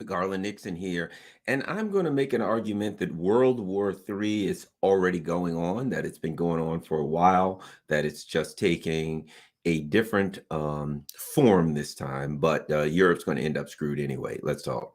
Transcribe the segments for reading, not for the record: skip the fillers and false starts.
Garland Nixon here, and I'm going to make an argument that World War III is already going on, that it's been going on for a while, that it's just taking a different form this time, but Europe's going to end up screwed anyway. Let's talk.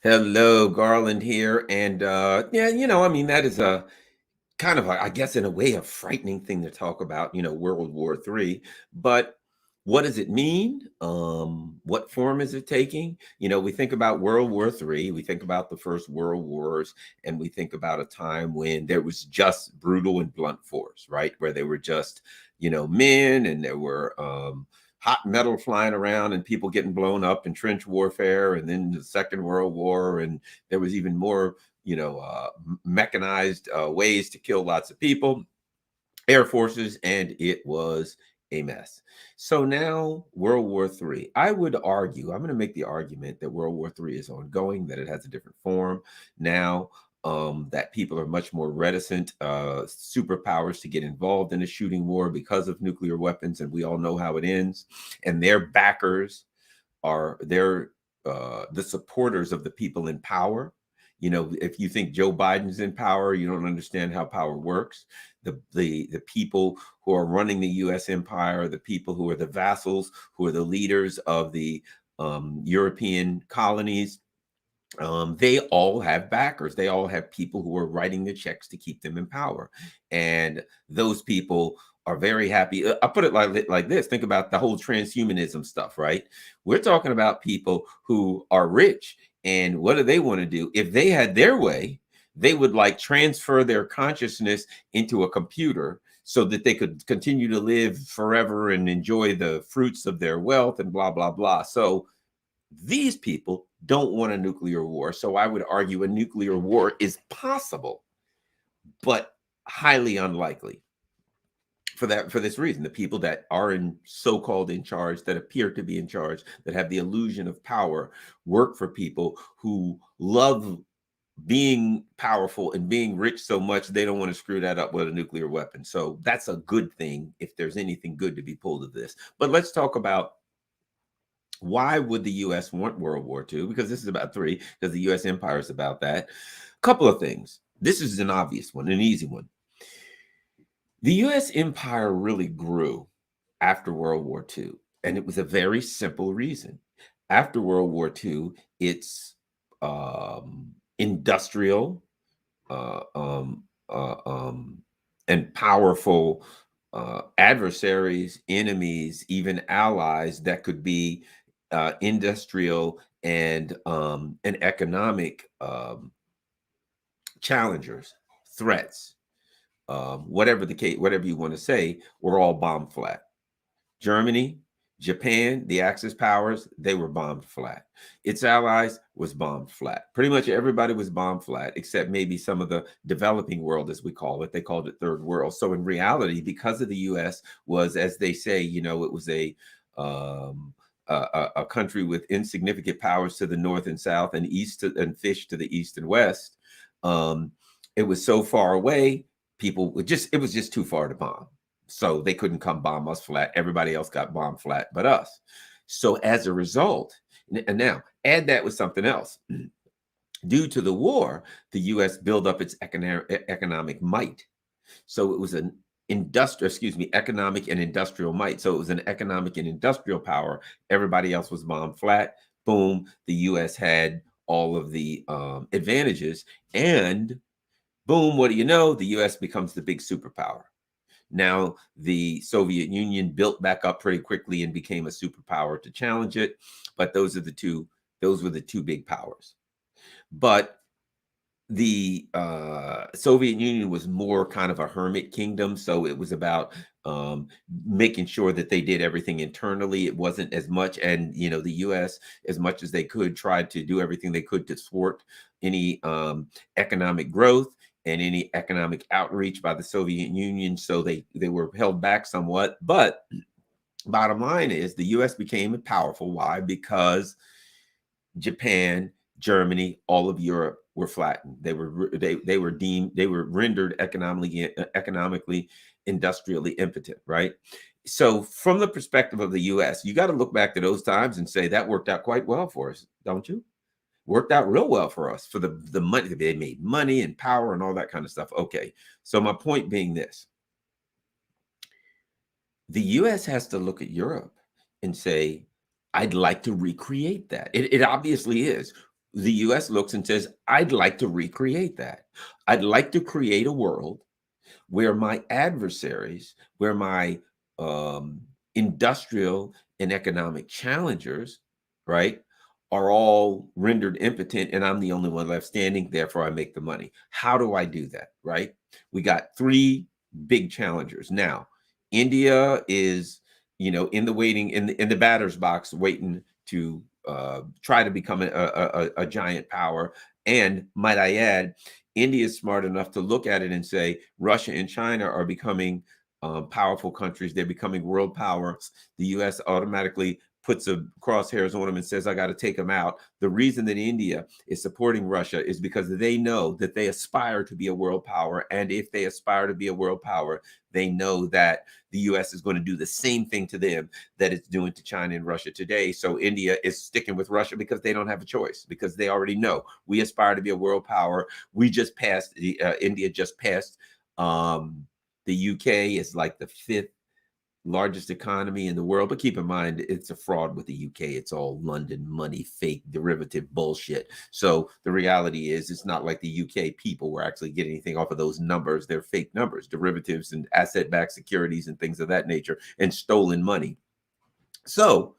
Hello, Garland here, and yeah, I mean that is a kind of, I guess, in a way, a frightening thing to talk about, World War III. But what does it mean? What form is it taking? We think about World War III, we think about the first world wars, and we think about a time when there was just brutal and blunt force, right? Where they were just, men, and there were hot metal flying around and people getting blown up in trench warfare, and then the Second World War, and there was even more mechanized ways to kill lots of people, air forces, and it was a mess. So now World War III, I would argue, I'm going to make the argument that World War III is ongoing, that it has a different form now, that people are much more reticent, superpowers, to get involved in a shooting war because of nuclear weapons, and we all know how it ends. And their backers are the supporters of the people in power. If you think Joe Biden's in power, you don't understand how power works. The people who are running the U.S. empire, the people who are the vassals, who are the leaders of the European colonies, they all have backers. They all have people who are writing the checks to keep them in power. And those people are very happy. I'll put it like this. Think about the whole transhumanism stuff, right? We're talking about people who are rich. And what do they want to do? If they had their way, they would like transfer their consciousness into a computer so that they could continue to live forever and enjoy the fruits of their wealth and blah, blah, blah. So these people don't want a nuclear war. So I would argue a nuclear war is possible, but highly unlikely. For this reason, the people that are in so-called in charge, that appear to be in charge, that have the illusion of power, work for people who love being powerful and being rich so much they don't want to screw that up with a nuclear weapon. So that's a good thing if there's anything good to be pulled of this. But let's talk about, why would the U.S. want World War II? Because this is about three, because the U.S. empire is about that. A couple of things. This is an obvious one, an easy one. The U.S. empire really grew after World War II, and it was a very simple reason. After World War II, it's industrial uh, um, uh, um, and powerful adversaries, enemies, even allies that could be industrial and economic challengers, threats, whatever the case, whatever you want to say, were all bombed flat. Germany, Japan, the Axis powers, they were bombed flat. Its allies was bombed flat. Pretty much everybody was bombed flat, except maybe some of the developing world, as we call it. They called it third world. So in reality, because of the U.S. was, as they say, it was um, a country with insignificant powers to the north and south, and and fish to the east and west. Um, it was so far away, it was just too far to bomb. So they couldn't come bomb us flat. Everybody else got bombed flat but us. So as a result, and now add that with something else. Due to the war, the U.S. built up its economic might. So it was an economic and industrial might. So it was an economic and industrial power. Everybody else was bombed flat. Boom, the U.S. had all of the advantages. And boom, what do you know? The U.S. becomes the big superpower. Now, the Soviet Union built back up pretty quickly and became a superpower to challenge it. But those were the two big powers. But the Soviet Union was more kind of a hermit kingdom. So it was about making sure that they did everything internally. It wasn't as much, and the U.S., as much as they could, tried to do everything they could to thwart any economic growth and any economic outreach by the Soviet Union. So they were held back somewhat. But bottom line is the U.S. became powerful. Why? Because Japan, Germany, all of Europe were flattened. They were rendered economically, industrially impotent, right? So from the perspective of the US, you got to look back to those times and say that worked out quite well for us, don't you? Worked out real well for us, for the money. They made money and power and all that kind of stuff. Okay. So my point being this: the US has to look at Europe and say, I'd like to recreate that. It obviously is. The US looks and says, I'd like to recreate that. I'd like to create a world where my adversaries, where my industrial and economic challengers, right, are all rendered impotent and I'm the only one left standing. Therefore, I make the money. How do I do that, right? We got three big challengers. Now, India is, in the batter's box, waiting to try to become a giant power. And might I add, India is smart enough to look at it and say Russia and China are becoming powerful countries. They're becoming world powers. The U.S. automatically puts a crosshairs on them and says, I got to take them out. The reason that India is supporting Russia is because they know that they aspire to be a world power. And if they aspire to be a world power, they know that the U.S. is going to do the same thing to them that it's doing to China and Russia today. So India is sticking with Russia because they don't have a choice, because they already know we aspire to be a world power. We just passed, India just passed the UK is like the 5th largest economy in the world. But keep in mind, it's a fraud with the UK. It's all London money, fake derivative bullshit. So the reality is it's not like the UK people were actually getting anything off of those numbers. They're fake numbers, derivatives and asset-backed securities and things of that nature, and stolen money. So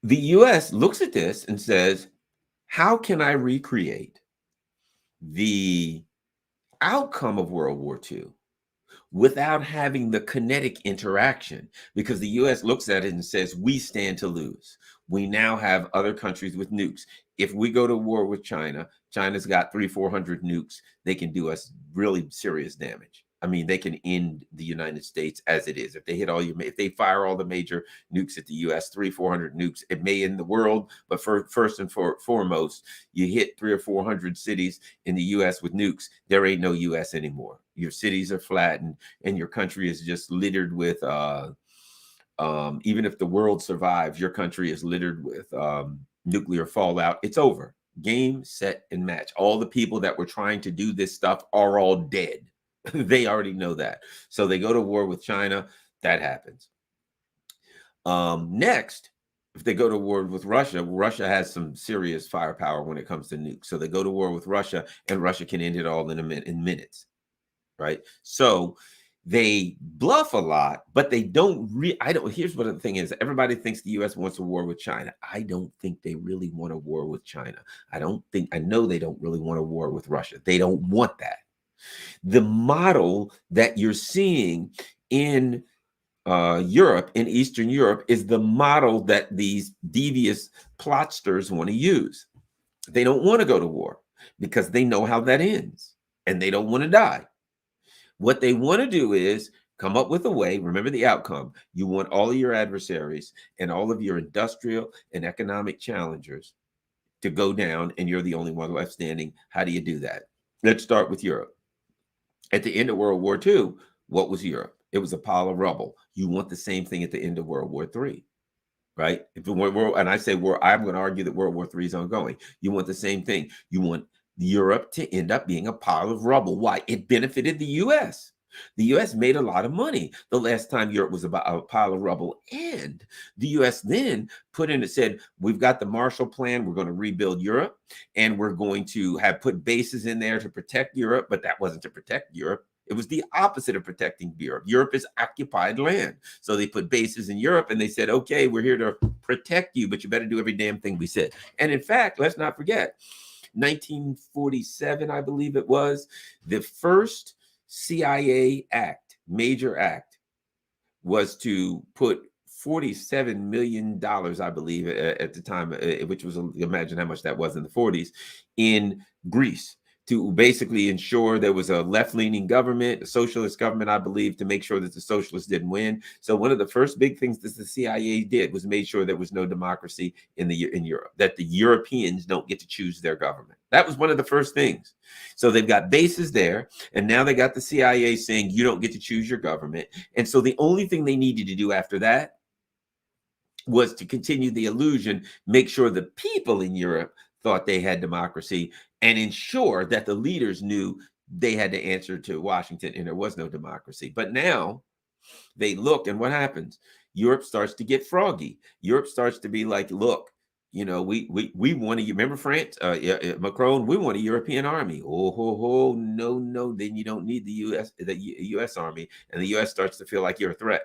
the US looks at this and says, how can I recreate the outcome of World War II without having the kinetic interaction? Because the US looks at it and says, we stand to lose. We now have other countries with nukes. If we go to war with China, China's got 300-400 nukes. They can do us really serious damage. I mean, they can end the United States as it is. If they if they fire all the major nukes at the US, 300-400 nukes, it may end the world. But first and foremost, you hit 300-400 cities in the US with nukes, there ain't no US anymore. Your cities are flattened and your country is just littered with, even if the world survives, your country is littered with nuclear fallout. It's over. Game, set, and match. All the people that were trying to do this stuff are all dead. They already know that. So they go to war with China. That happens. Next, if they go to war with Russia, Russia has some serious firepower when it comes to nukes. So they go to war with Russia, and Russia can end it all in minutes, right? So they bluff a lot, but they don't. Here's what the thing is: everybody thinks the U.S. wants a war with China. I don't think they really want a war with China. I know they don't really want a war with Russia. They don't want that. The model that you're seeing in Europe, in Eastern Europe, is the model that these devious plotsters want to use. They don't want to go to war because they know how that ends and they don't want to die. What they want to do is come up with a way. Remember the outcome. You want all of your adversaries and all of your industrial and economic challengers to go down, and you're the only one left standing. How do you do that? Let's start with Europe. At the end of World War II, what was Europe? It was a pile of rubble. You want the same thing at the end of World War III, right? And I say, I'm going to argue that World War III is ongoing. You want the same thing. You want Europe to end up being a pile of rubble. Why? It benefited the U.S. The U.S. made a lot of money the last time Europe was about a pile of rubble. And the U.S. then said, we've got the Marshall Plan. We're going to rebuild Europe. And we're going to have put bases in there to protect Europe. But that wasn't to protect Europe. It was the opposite of protecting Europe. Europe is occupied land. So they put bases in Europe and they said, okay, we're here to protect you, but you better do every damn thing we said. And in fact, let's not forget, 1947, I believe it was, the first CIA act, major act, was to put $47 million, I believe, at the time, which was, imagine how much that was in the 40s, in Greece, to basically ensure there was a left-leaning government, a socialist government, I believe, to make sure that the socialists didn't win. So one of the first big things that the CIA did was made sure there was no democracy in Europe, that the Europeans don't get to choose their government. That was one of the first things. So they've got bases there, and now they got the CIA saying you don't get to choose your government. And so the only thing they needed to do after that was to continue the illusion, make sure the people in Europe thought they had democracy, and ensure that the leaders knew they had to answer to Washington and there was no democracy. But now they look, and what happens? Europe starts to get froggy. Europe starts to be like, look, you know, we want to, you remember France, Macron, we want a European army. Oh, no, then you don't need the US army. And the US starts to feel like you're a threat.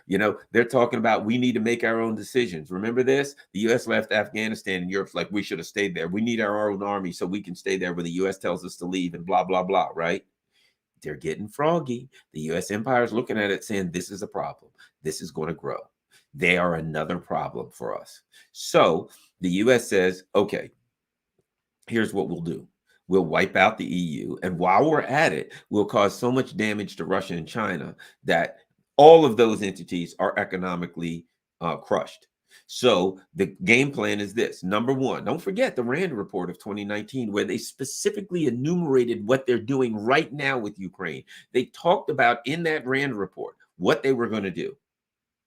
You know, they're talking about we need to make our own decisions. Remember this? The U.S. left Afghanistan, and Europe's like, we should have stayed there. We need our own army so we can stay there when the U.S. tells us to leave, and blah, blah, blah, right? They're getting froggy. The U.S. empire is looking at it saying, this is a problem. This is going to grow. They are another problem for us. So the U.S. says, okay, here's what we'll do. We'll wipe out the EU. And while we're at it, we'll cause so much damage to Russia and China that all of those entities are economically crushed. So the game plan is this. Number one, don't forget the Rand report of 2019, where they specifically enumerated what they're doing right now with Ukraine. They talked about in that Rand report what they were going to do,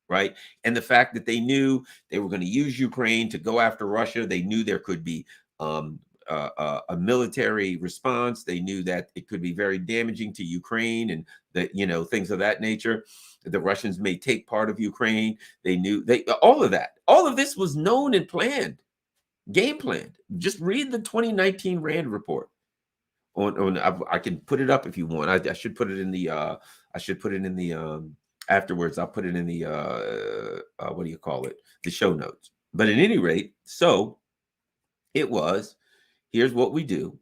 right? And the fact that they knew they were going to use Ukraine to go after Russia. They knew there could be a military response. They knew that it could be very damaging to Ukraine and that, you know, things of that nature. The Russians may take part of Ukraine. They knew all of that. All of this was known and planned, game planned. Just read the 2019 Rand report. I can put it up if you want. I should put it in the afterwards. I'll put it in the what do you call it? The show notes. But at any rate, so it was, here's what we do.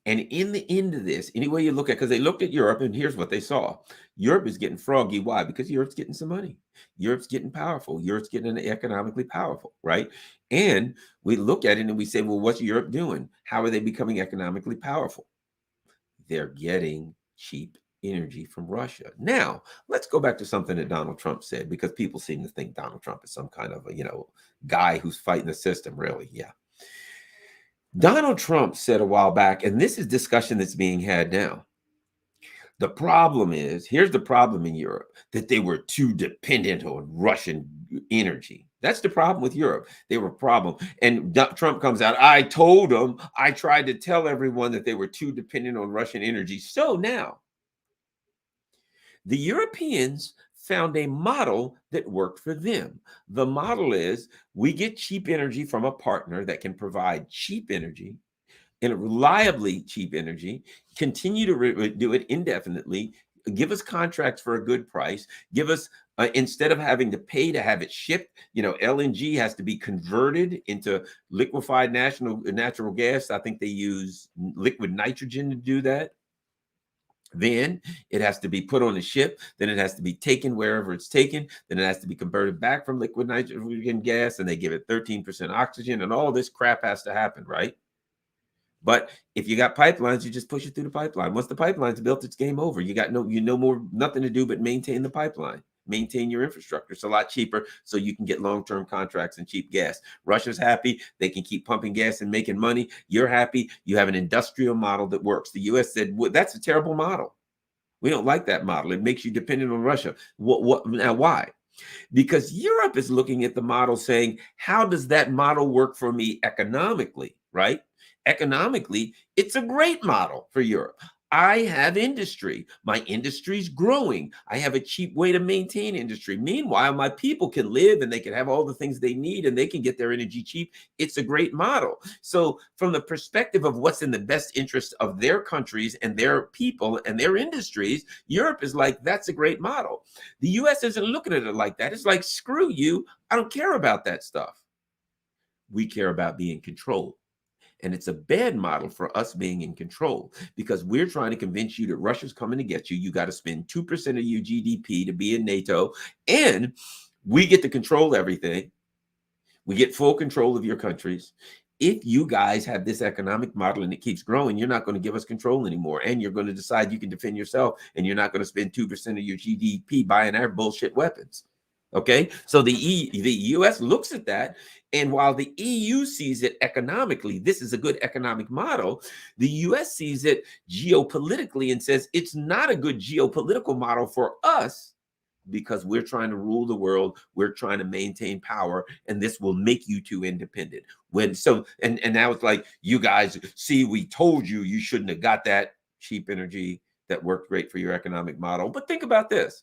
And in the end of this, any way you look at, because they looked at Europe and here's what they saw. Europe is getting froggy. Why? Because Europe's getting some money. Europe's getting powerful. Europe's getting economically powerful, right? And we look at it and we say, well, what's Europe doing? How are they becoming economically powerful? They're getting cheap energy from Russia. Now, let's go back to something that Donald Trump said, because people seem to think Donald Trump is some kind of a, you know, guy who's fighting the system, really. Yeah. Donald Trump said a while back, and this is discussion that's being had now. The problem is, here's the problem in Europe, that they were too dependent on Russian energy. That's the problem with Europe. They were a problem. And Trump comes out, I told them, I tried to tell everyone that they were too dependent on Russian energy. So now, the Europeans found a model that worked for them. The model is we get cheap energy from a partner that can provide cheap energy and reliably cheap energy, continue to do it indefinitely, give us contracts for a good price, give us, instead of having to pay to have it shipped, you know, LNG has to be converted into liquefied natural gas. I think they use liquid nitrogen to do that. Then it has to be put on a ship. Then it has to be taken wherever it's taken. Then it has to be converted back from liquid nitrogen gas, and they give it 13% oxygen, and all this crap has to happen, right? But if you got pipelines, you just push it through the pipeline. Once the pipeline's built, it's game over. You got nothing to do but maintain the pipeline, maintain your infrastructure. It's a lot cheaper, so you can get long-term contracts and cheap gas. Russia's happy. They can keep pumping gas and making money. You're happy. You have an industrial model that works. The U.S. said, well, that's a terrible model. We don't like that model. It makes you dependent on Russia. Now, why? Because Europe is looking at the model saying, how does that model work for me economically, right? Economically, it's a great model for Europe. I have industry. My industry's growing. I have a cheap way to maintain industry. Meanwhile, my people can live and they can have all the things they need and they can get their energy cheap. It's a great model. So from the perspective of what's in the best interest of their countries and their people and their industries, Europe is like, that's a great model. The US isn't looking at it like that. It's like, screw you. I don't care about that stuff. We care about being controlled. And it's a bad model for us being in control because we're trying to convince you that Russia's coming to get you. You got to spend 2% of your GDP to be in NATO, and we get to control everything. We get full control of your countries. If you guys have this economic model and it keeps growing, you're not going to give us control anymore. And you're going to decide you can defend yourself, and you're not going to spend 2% of your GDP buying our bullshit weapons. Okay, so the US looks at that, and while the EU sees it economically, this is a good economic model, the US sees it geopolitically and says it's not a good geopolitical model for us because we're trying to rule the world, we're trying to maintain power, and this will make you too independent. And now it's like, you guys see, we told you you shouldn't have got that cheap energy that worked great for your economic model. But think about this.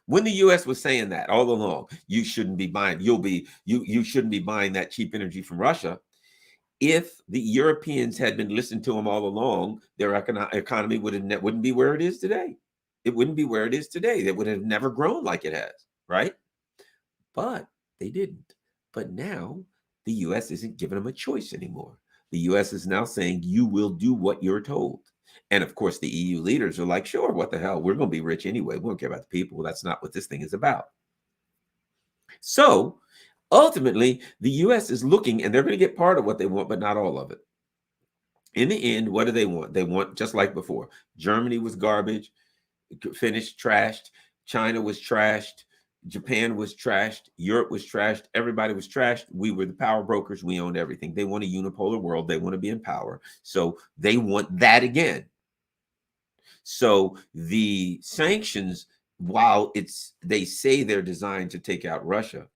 When the US was saying that all along, you shouldn't be buying, you shouldn't be buying that cheap energy from Russia. If the Europeans had been listening to them all along, their economy wouldn't be where it is today. It wouldn't be where it is today. It would have never grown like it has, right? But they didn't. But now the US isn't giving them a choice anymore. The US is now saying, you will do what you're told. And of course, the EU leaders are like, sure, what the hell? We're going to be rich anyway. We don't care about the people. That's not what this thing is about. So ultimately, the US is looking, and they're going to get part of what they want, but not all of it. In the end, what do they want? They want, just like before, Germany was garbage, finished, trashed. China was trashed. Japan was trashed. Europe was trashed. Everybody was trashed. We were the power brokers. We owned everything. They want a unipolar world. They want to be in power. So they want that again. So the sanctions, while they say they're designed to take out Russia,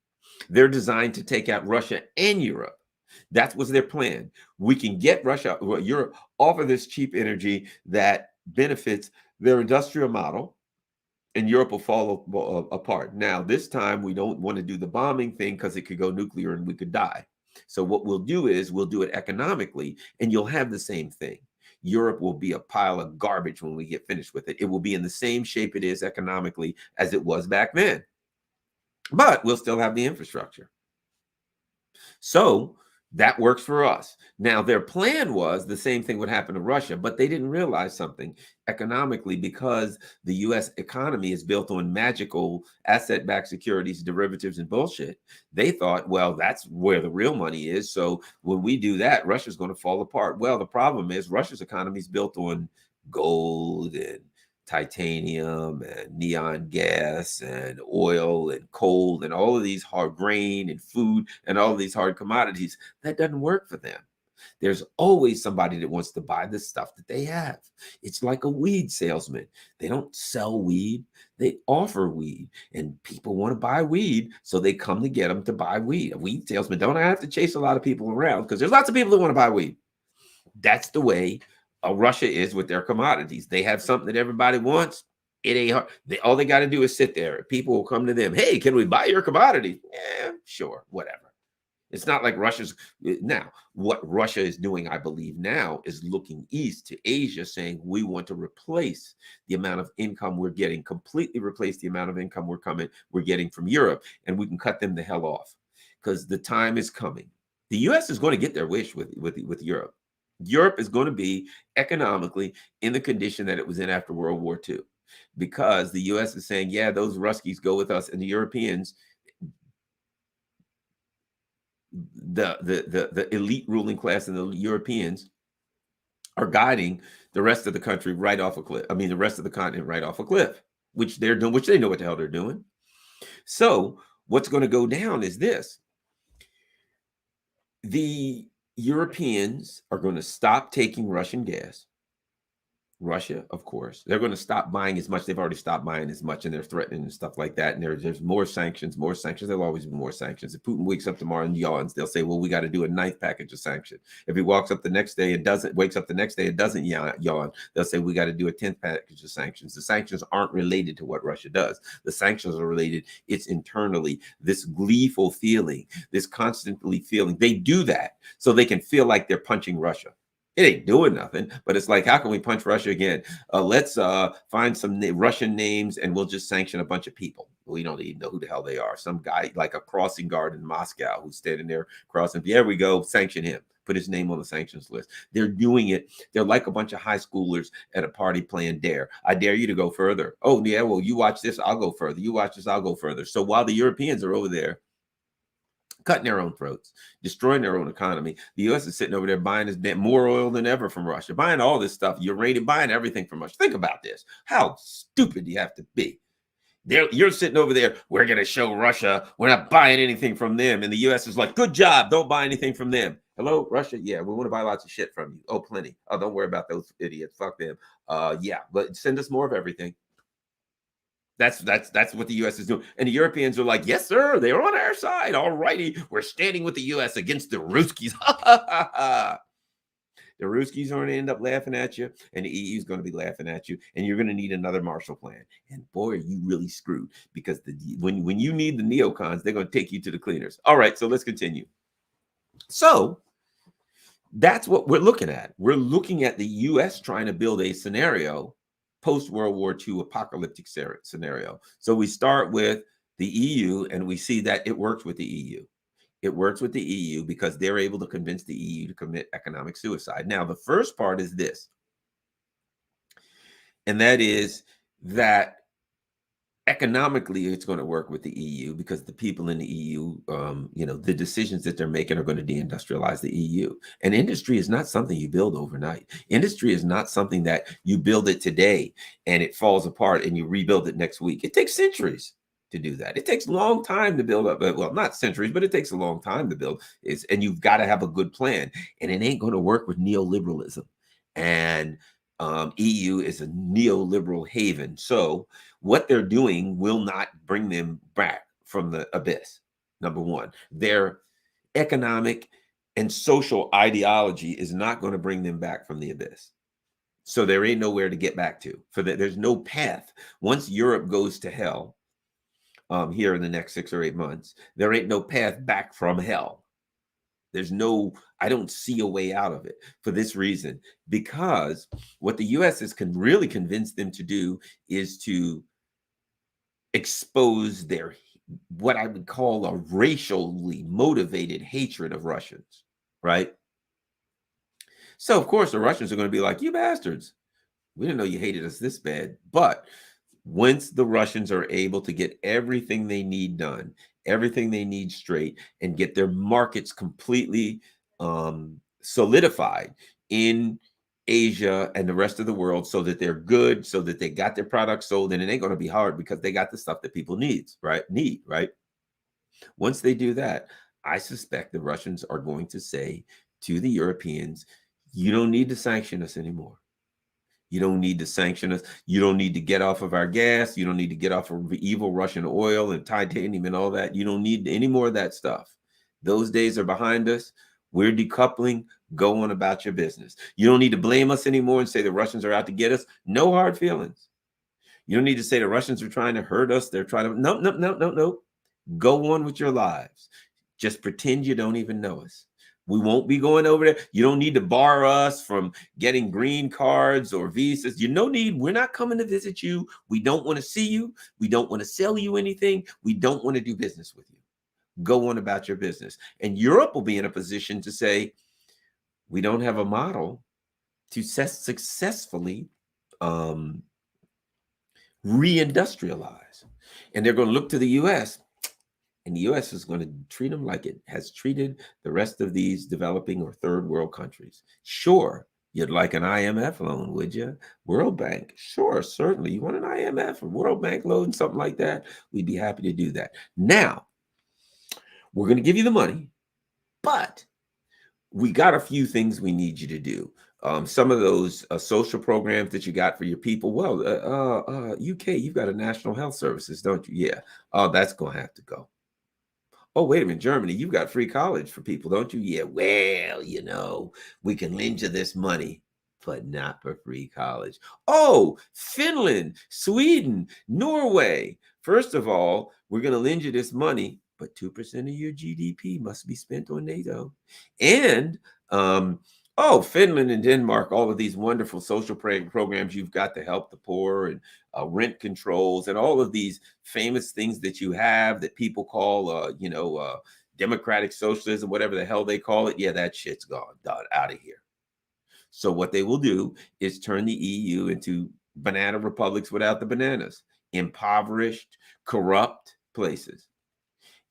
they're designed to take out Russia and Europe. That was their plan. We can get Russia, Europe, off of this cheap energy that benefits their industrial model, and Europe will fall apart. Now, this time, we don't want to do the bombing thing because it could go nuclear and we could die. So what we'll do is we'll do it economically, and you'll have the same thing. Europe will be a pile of garbage when we get finished with it. It will be in the same shape it is economically as it was back then. But we'll still have the infrastructure. So that works for us. Now, their plan was the same thing would happen to Russia, but they didn't realize something economically, because the US economy is built on magical asset-backed securities, derivatives, and bullshit. They thought, well, that's where the real money is. So when we do that, Russia's going to fall apart. Well, the problem is Russia's economy is built on gold and titanium and neon gas and oil and coal and all of these hard grain and food and all of these hard commodities. That doesn't work for them. There's always somebody that wants to buy the stuff that they have. It's like a weed salesman. They don't sell weed, they offer weed, and people want to buy weed, so they come to get them to buy weed. A weed salesman don't have to chase a lot of people around because there's lots of people that want to buy weed. That's the way Russia is with their commodities. They have something that everybody wants. It ain't hard. All they got to do is sit there. People will come to them. Hey, can we buy your commodity? Yeah, sure, whatever. It's not like Russia's now. What Russia is doing, I believe now, is looking east to Asia, saying we want to replace the amount of income we're getting, completely replace the amount of income we're getting from Europe, and we can cut them the hell off because the time is coming. The U.S. is going to get their wish with Europe. Europe is going to be economically in the condition that it was in after World War II, because the U.S. is saying, yeah, those Ruskies go with us, and the Europeans, the elite ruling class and the Europeans are guiding the rest of the country right off a cliff. I mean, the rest of the continent right off a cliff, which they're doing, which they know what the hell they're doing. So what's going to go down is this. The Europeans are going to stop taking Russian gas. Russia, of course, they're going to stop buying as much. They've already stopped buying as much, and they're threatening and stuff like that. And there's more sanctions, more sanctions. There'll always be more sanctions. If Putin wakes up tomorrow and yawns, they'll say, well, we got to do a ninth package of sanctions. If he wakes up the next day and doesn't yawn, they'll say, we got to do a 10th package of sanctions. The sanctions aren't related to what Russia does. The sanctions are related. It's internally, this gleeful feeling, this constantly feeling. They do that so they can feel like they're punching Russia. It ain't doing nothing, but it's like, how can we punch Russia again? Let's find some Russian names and we'll just sanction a bunch of people. We don't even know who the hell they are. Some guy like a crossing guard in Moscow who's standing there crossing. There we go. Sanction him. Put his name on the sanctions list. They're doing it. They're like a bunch of high schoolers at a party playing dare. I dare you to go further. Oh, yeah, well, you watch this, I'll go further. You watch this, I'll go further. So while the Europeans are over there cutting their own throats, destroying their own economy, the U.S. is sitting over there buying more oil than ever from Russia, buying all this stuff, uranium, buying everything from Russia. Think about this. How stupid do you have to be? You're sitting over there, we're going to show Russia we're not buying anything from them. And the U.S. is like, good job, don't buy anything from them. Hello, Russia? Yeah, we want to buy lots of shit from you. Oh, plenty. Oh, don't worry about those idiots. Fuck them. Yeah, but send us more of everything. That's what the U.S. is doing. And the Europeans are like, yes, sir, they're on our side. All righty. We're standing with the U.S. against the Ruskies. The Ruskies are going to end up laughing at you, and the EU is going to be laughing at you, and you're going to need another Marshall Plan. And boy, are you really screwed, because when you need the neocons, they're going to take you to the cleaners. All right, so let's continue. So that's what we're looking at. We're looking at the U.S. trying to build a scenario, post-World War II apocalyptic scenario. So we start with the EU, and we see that it works with the EU. It works with the EU because they're able to convince the EU to commit economic suicide. Now, the first part is this, and that is that economically it's going to work with the EU because the people in the EU, the decisions that they're making are going to deindustrialize the EU. And industry is not something you build overnight. Industry is not something that you build it today and it falls apart and you rebuild it next week. It takes centuries to do that. It takes a long time to build up. Well, not centuries, but it takes a long time to build. And you've got to have a good plan. And it ain't going to work with neoliberalism. And EU is a neoliberal haven. So what they're doing will not bring them back from the abyss. Number one, their economic and social ideology is not going to bring them back from the abyss. So there ain't nowhere to get back to. There's no path. Once Europe goes to hell, here in the next 6 or 8 months, there ain't no path back from hell. I don't see a way out of it for this reason, because what the U.S. can really convince them to do is to expose their, what I would call a racially motivated hatred of Russians, right? So of course the Russians are going to be like, you bastards, we didn't know you hated us this bad. But once the Russians are able to get everything they need done, everything they need straight, and get their markets completely solidified in Asia and the rest of the world, so that they're good, so that they got their products sold, and it ain't going to be hard because they got the stuff that people need, right? Once they do that, I suspect the Russians are going to say to the Europeans, you don't need to sanction us anymore. You don't need to sanction us. You don't need to get off of our gas. You don't need to get off of evil Russian oil and titanium and all that. You don't need any more of that stuff. Those days are behind us. We're decoupling. Go on about your business. You don't need to blame us anymore and say the Russians are out to get us. No hard feelings. You don't need to say the Russians are trying to hurt us. They're trying to, no. Go on with your lives. Just pretend you don't even know us. We won't be going over there. You don't need to bar us from getting green cards or visas. We're not coming to visit you. We don't want to see you. We don't want to sell you anything. We don't want to do business with you. Go on about your business. And Europe will be in a position to say, we don't have a model to successfully reindustrialize. And they're going to look to the U.S., and the U.S. is going to treat them like it has treated the rest of these developing or third world countries. Sure, you'd like an IMF loan, would you? World Bank? Sure, certainly. You want an IMF or World Bank loan, something like that? We'd be happy to do that. Now, we're going to give you the money, but we got a few things we need you to do. Some of those social programs that you got for your people. Well, UK, you've got a national health services, don't you? Yeah. Oh, that's going to have to go. Oh, wait a minute, Germany, you've got free college for people, don't you? Yeah, well, we can lend you this money, but not for free college. Oh, Finland, Sweden, Norway. First of all, we're going to lend you this money, but 2% of your GDP must be spent on NATO. And Oh, Finland and Denmark, all of these wonderful social programs you've got to help the poor, and rent controls, and all of these famous things that you have that people call, democratic socialism, whatever the hell they call it. Yeah, that shit's gone, done, out of here. So what they will do is turn the EU into banana republics without the bananas, impoverished, corrupt places.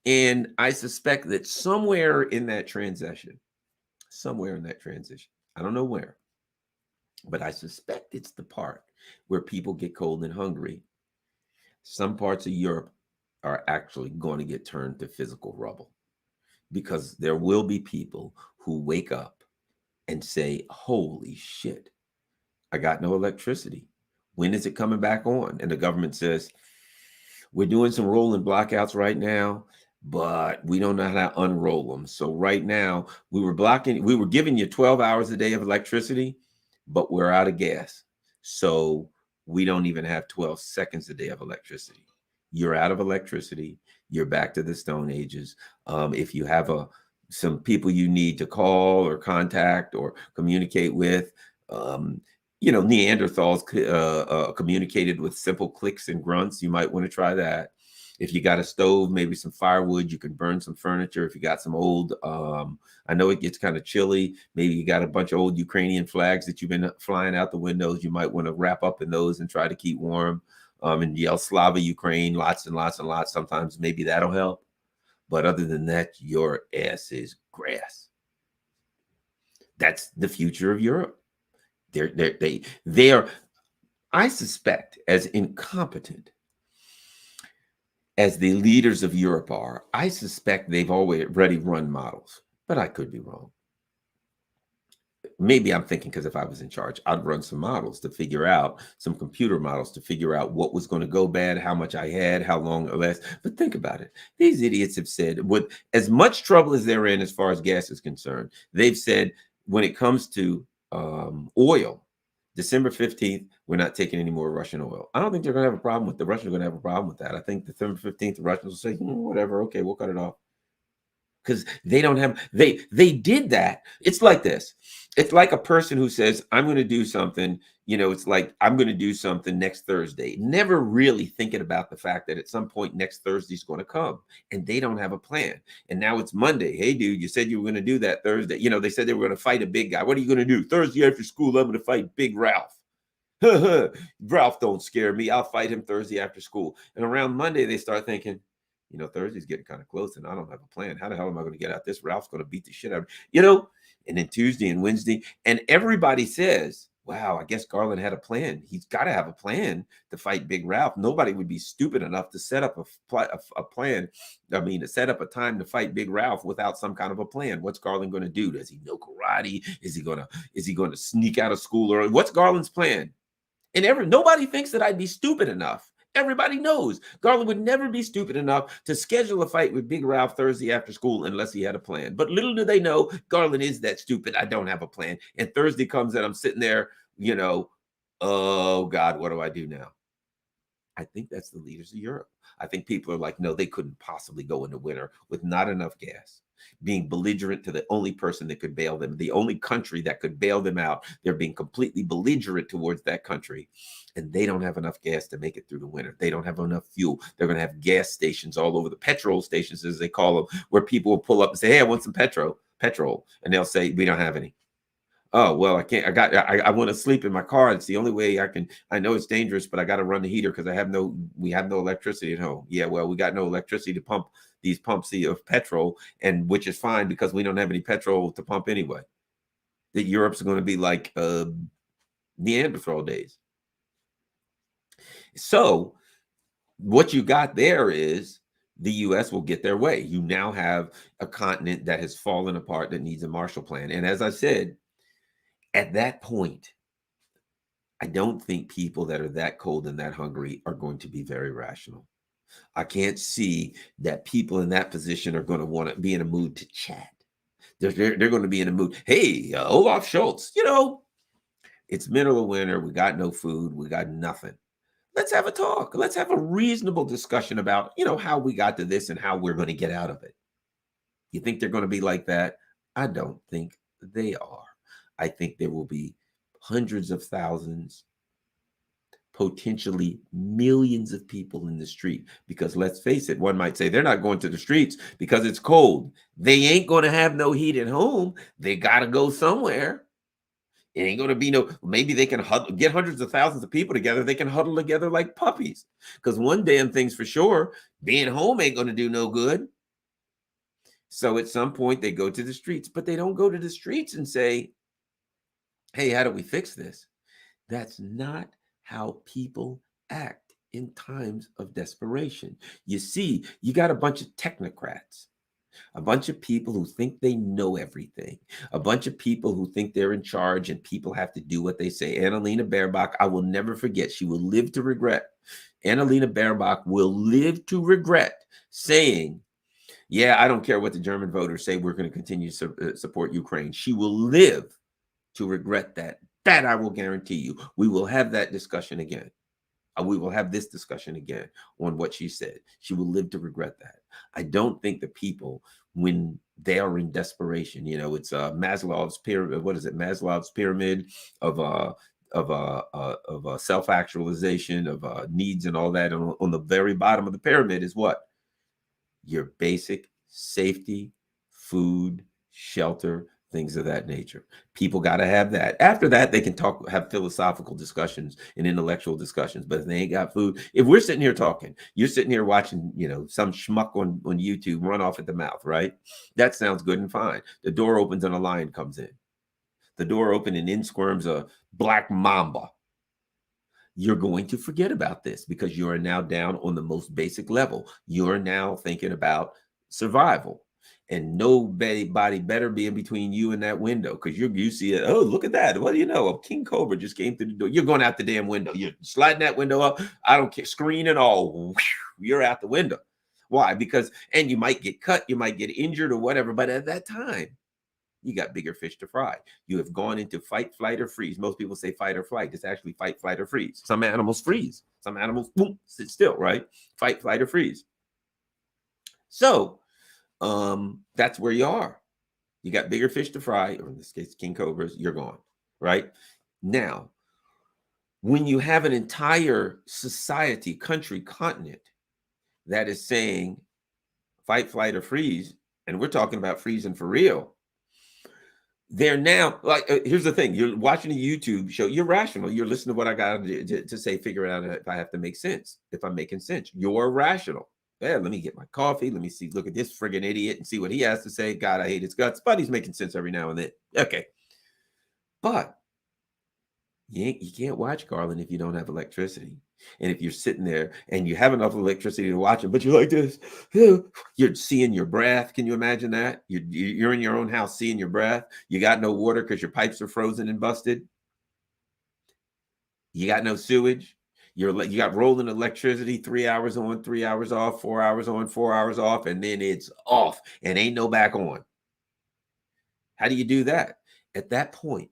And I suspect that somewhere in that transition, I don't know where, but I suspect it's the part where people get cold and hungry. Some parts of Europe are actually going to get turned to physical rubble, because there will be people who wake up and say, holy shit, I got no electricity. When is it coming back on? And the government says, we're doing some rolling blackouts right now, but we don't know how to unroll them. So right now, we were giving you 12 hours a day of electricity, but we're out of gas. So we don't even have 12 seconds a day of electricity. You're out of electricity. You're back to the Stone Ages. If you have some people you need to call or contact or communicate with, Neanderthals communicated with simple clicks and grunts. You might want to try that. If you got a stove, maybe some firewood, you can burn some furniture. If you got some old, I know it gets kind of chilly. Maybe you got a bunch of old Ukrainian flags that you've been flying out the windows. You might want to wrap up in those and try to keep warm. And yell Slava Ukraine, lots and lots and lots. Sometimes maybe that'll help. But other than that, your ass is grass. That's the future of Europe. They are, I suspect, as incompetent as the leaders of Europe are, I suspect they've already run models, but I could be wrong. Maybe I'm thinking, because if I was in charge, I'd run some models to figure out, some computer models to figure out what was going to go bad, how much I had, how long it lasts. But think about it. These idiots have said, with as much trouble as they're in as far as gas is concerned, they've said when it comes to oil, December 15th, we're not taking any more Russian oil. I don't think they're going to have a problem with the Russians are going to have a problem with that. I think December 15th, the Russians will say, whatever, okay, we'll cut it off. Because they don't have, they did that. It's like this. It's like a person who says, I'm going to do something, it's like, I'm going to do something next Thursday, never really thinking about the fact that at some point next Thursday is going to come, and they don't have a plan. And now it's Monday. Hey, dude, you said you were going to do that Thursday. They said they were going to fight a big guy. What are you going to do? Thursday after school, I'm going to fight Big Ralph. Ralph don't scare me. I'll fight him Thursday after school. And around Monday, they start thinking, Thursday's getting kind of close and I don't have a plan. How the hell am I going to get out this? Ralph's going to beat the shit out of me, and then Tuesday and Wednesday. And everybody says, wow, I guess Garland had a plan. He's got to have a plan to fight Big Ralph. Nobody would be stupid enough to set up a plan. To set up a time to fight Big Ralph without some kind of a plan. What's Garland going to do? Does he know karate? Is he going to sneak out of school early? What's Garland's plan? And nobody thinks that I'd be stupid enough. Everybody knows Garland would never be stupid enough to schedule a fight with Big Ralph Thursday after school unless he had a plan. But little do they know, Garland is that stupid. I don't have a plan. And Thursday comes and I'm sitting there, oh God, what do I do now? I think that's the leaders of Europe. I think people are like, no, they couldn't possibly go into winter with not enough gas, being belligerent to the only person that could bail them, the only country that could bail them out. They're being completely belligerent towards that country, and they don't have enough gas to make it through the winter. They don't have enough fuel. They're going to have gas stations all over, the petrol stations, as they call them, where people will pull up and say, hey, I want some petrol. And they'll say, we don't have any. Oh, well, I can't, I want to sleep in my car. It's the only way I can. I know it's dangerous, but I got to run the heater because we have no electricity at home. Yeah, well, we got no electricity to pump these pumps of petrol, and which is fine because we don't have any petrol to pump anyway. That Europe's going to be like Neanderthal days. So what you got there is the U.S. will get their way. You now have a continent that has fallen apart that needs a Marshall Plan. And as I said, at that point, I don't think people that are that cold and that hungry are going to be very rational. I can't see that people in that position are going to want to be in a mood to chat. They're going to be in a mood. Hey, Olaf Schultz, it's middle of winter. We got no food. We got nothing. Let's have a talk. Let's have a reasonable discussion about, how we got to this and how we're going to get out of it. You think they're going to be like that? I don't think they are. I think there will be hundreds of thousands, potentially millions of people in the street. Because let's face it, one might say they're not going to the streets because it's cold. They ain't going to have no heat at home. They got to go somewhere. It ain't going to be no, maybe they can get hundreds of thousands of people together. They can huddle together like puppies. Because one damn thing's for sure, being home ain't going to do no good. So at some point they go to the streets, but they don't go to the streets and say, hey, how do we fix this? That's not how people act in times of desperation. You see, you got a bunch of technocrats, a bunch of people who think they know everything, a bunch of people who think they're in charge and people have to do what they say. Annalena Baerbock, I will never forget. She will live to regret. Annalena Baerbock will live to regret saying, yeah, I don't care what the German voters say. We're going to continue to support Ukraine. She will live to regret that. That I will guarantee you. We will have that discussion again. We will have this discussion again on what she said. She will live to regret that. I don't think the people, when they are in desperation, you know, it's Maslow's pyramid. What is it? Maslow's pyramid of self-actualization, of needs and all that. And on the very bottom of the pyramid is what? Your basic safety, food, shelter, things of that nature. People got to have that. After that, they can have philosophical discussions and intellectual discussions. But if they ain't got food, if we're sitting here talking, you're sitting here watching, you know, some schmuck on YouTube run off at the mouth, right? That sounds good and fine. The door opens and a lion comes in. The door opens and in squirms a black mamba. You're going to forget about this because you are now down on the most basic level. You're now thinking about survival. And nobody better be in between you and that window, because you see it. Oh, look at that. What do you know? A king cobra just came through the door. You're going out the damn window. You're sliding that window up. I don't care. Screen and all. You're out the window. Why? Because, and you might get cut. You might get injured or whatever. But at that time, you got bigger fish to fry. You have gone into fight, flight, or freeze. Most people say fight or flight. It's actually fight, flight, or freeze. Some animals freeze. Some animals, boom, sit still, right? Fight, flight, or freeze. So that's where you are. You got bigger fish to fry, or in this case, king cobras, you're gone, right? Now, when you have an entire society, country, continent that is saying fight, flight, or freeze, and we're talking about freezing for real, they're now like, here's the thing. You're watching a YouTube show. You're rational. You're listening to what I got to say, figure out if I have to make sense, if I'm making sense. You're rational. Yeah, let me get my coffee. Let me see, look at this friggin' idiot and see what he has to say. God, I hate his guts, but he's making sense every now and then. Okay. But you can't watch Garland if you don't have electricity. And if you're sitting there and you have enough electricity to watch him, but you're like this, you're seeing your breath. Can you imagine that? You're in your own house seeing your breath. You got no water because your pipes are frozen and busted. You got no sewage. You got rolling electricity, 3 hours on, 3 hours off, 4 hours on, 4 hours off, and then it's off and ain't no back on. How do you do that? At that point,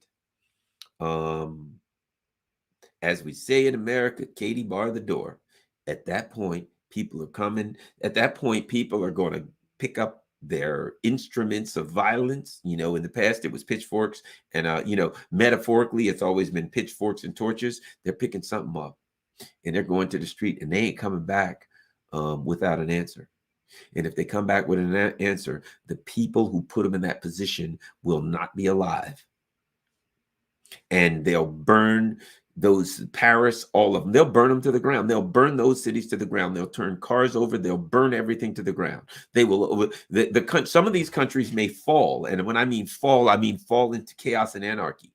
as we say in America, Katie, bar the door. At that point, people are coming. At that point, people are going to pick up their instruments of violence. You know, in the past, it was pitchforks. And, you know, metaphorically, it's always been pitchforks and torches. They're picking something up and they're going to the street, and they ain't coming back without an answer. And if they come back with an answer, the people who put them in that position will not be alive. And they'll burn those Paris, all of them. They'll burn them to the ground. They'll burn those cities to the ground. They'll turn cars over. They'll burn everything to the ground. They will. Some of these countries may fall, and when I mean fall into chaos and anarchy.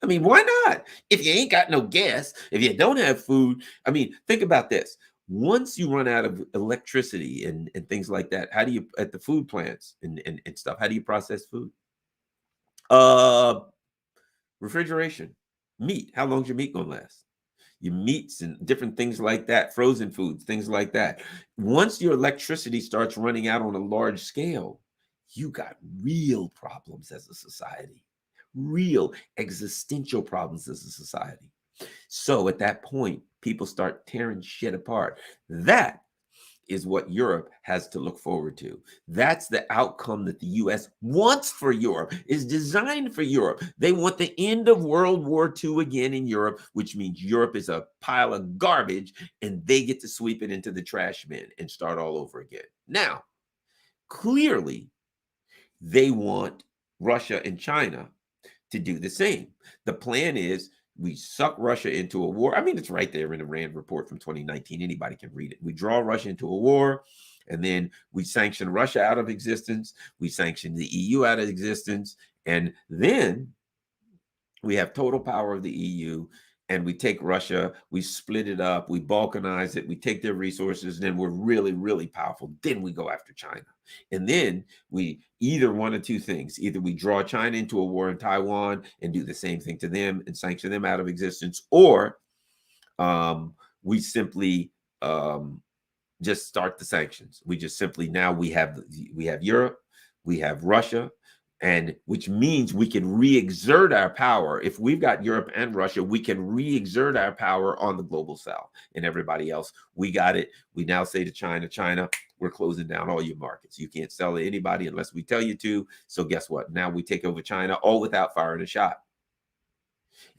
I mean, why not? If you ain't got no gas, if you don't have food, I mean, think about this. Once you run out of electricity and things like that, how do you, at the food plants and stuff, how do you process food? Refrigeration. Meat. How long's your meat gonna last? Your meats and different things like that, frozen foods, things like that. Once your electricity starts running out on a large scale, you got real problems as a society, real existential problems as a society. So at that point, people start tearing shit apart. That is what Europe has to look forward to. That's the outcome that the US wants for Europe, is designed for Europe. They want the end of World War II again in Europe, which means Europe is a pile of garbage and they get to sweep it into the trash bin and start all over again. Now, clearly, they want Russia and China to do the same. The plan is we suck Russia into a war. I mean, it's right there in the RAND report from 2019. Anybody can read it. We draw Russia into a war, and then we sanction Russia out of existence. We sanction the EU out of existence. And then we have total power of the EU, and we take Russia, we split it up, we balkanize it, we take their resources, and then we're really, really powerful. Then we go after China. And then we either one of two things. Either we draw China into a war in Taiwan and do the same thing to them and sanction them out of existence, or we simply just start the sanctions. We just simply, now we have Europe, we have Russia, and which means we can re-exert our power. If we've got Europe and Russia, we can re-exert our power on the global south and everybody else. We got it. We now say to China, China, we're closing down all your markets. You can't sell to anybody unless we tell you to. So guess what? Now we take over China, all without firing a shot.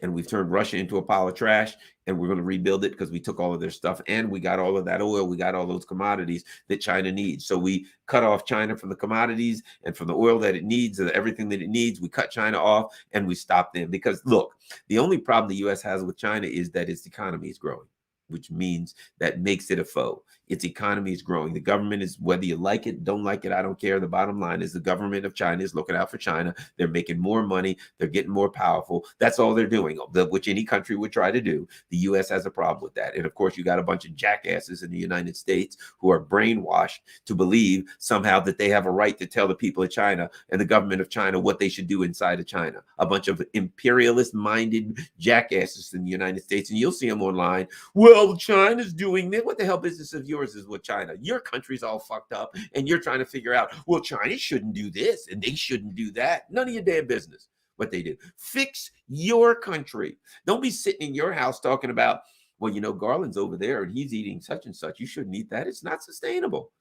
And we've turned Russia into a pile of trash, and we're going to rebuild it because we took all of their stuff, and we got all of that oil. We got all those commodities that China needs. So we cut off China from the commodities and from the oil that it needs, and everything that it needs. We cut China off and we stop them. Because look, the only problem the U.S. has with China is that its economy is growing, which means that makes it a foe. Its economy is growing. The government is, whether you like it, don't like it, I don't care. The bottom line is the government of China is looking out for China. They're making more money. They're getting more powerful. That's all they're doing, which any country would try to do. The U.S. has a problem with that. And of course, you got a bunch of jackasses in the United States who are brainwashed to believe somehow that they have a right to tell the people of China and the government of China what they should do inside of China. A bunch of imperialist-minded jackasses in the United States. And you'll see them online. Well, China's doing this. What the hell business of yours is with China? Your country's all fucked up, and you're trying to figure out, well, China shouldn't do this, and they shouldn't do that. None of your damn business what they do. Fix your country. Don't be sitting in your house talking about, well, you know, Garland's over there, and he's eating such and such. You shouldn't eat that. It's not sustainable.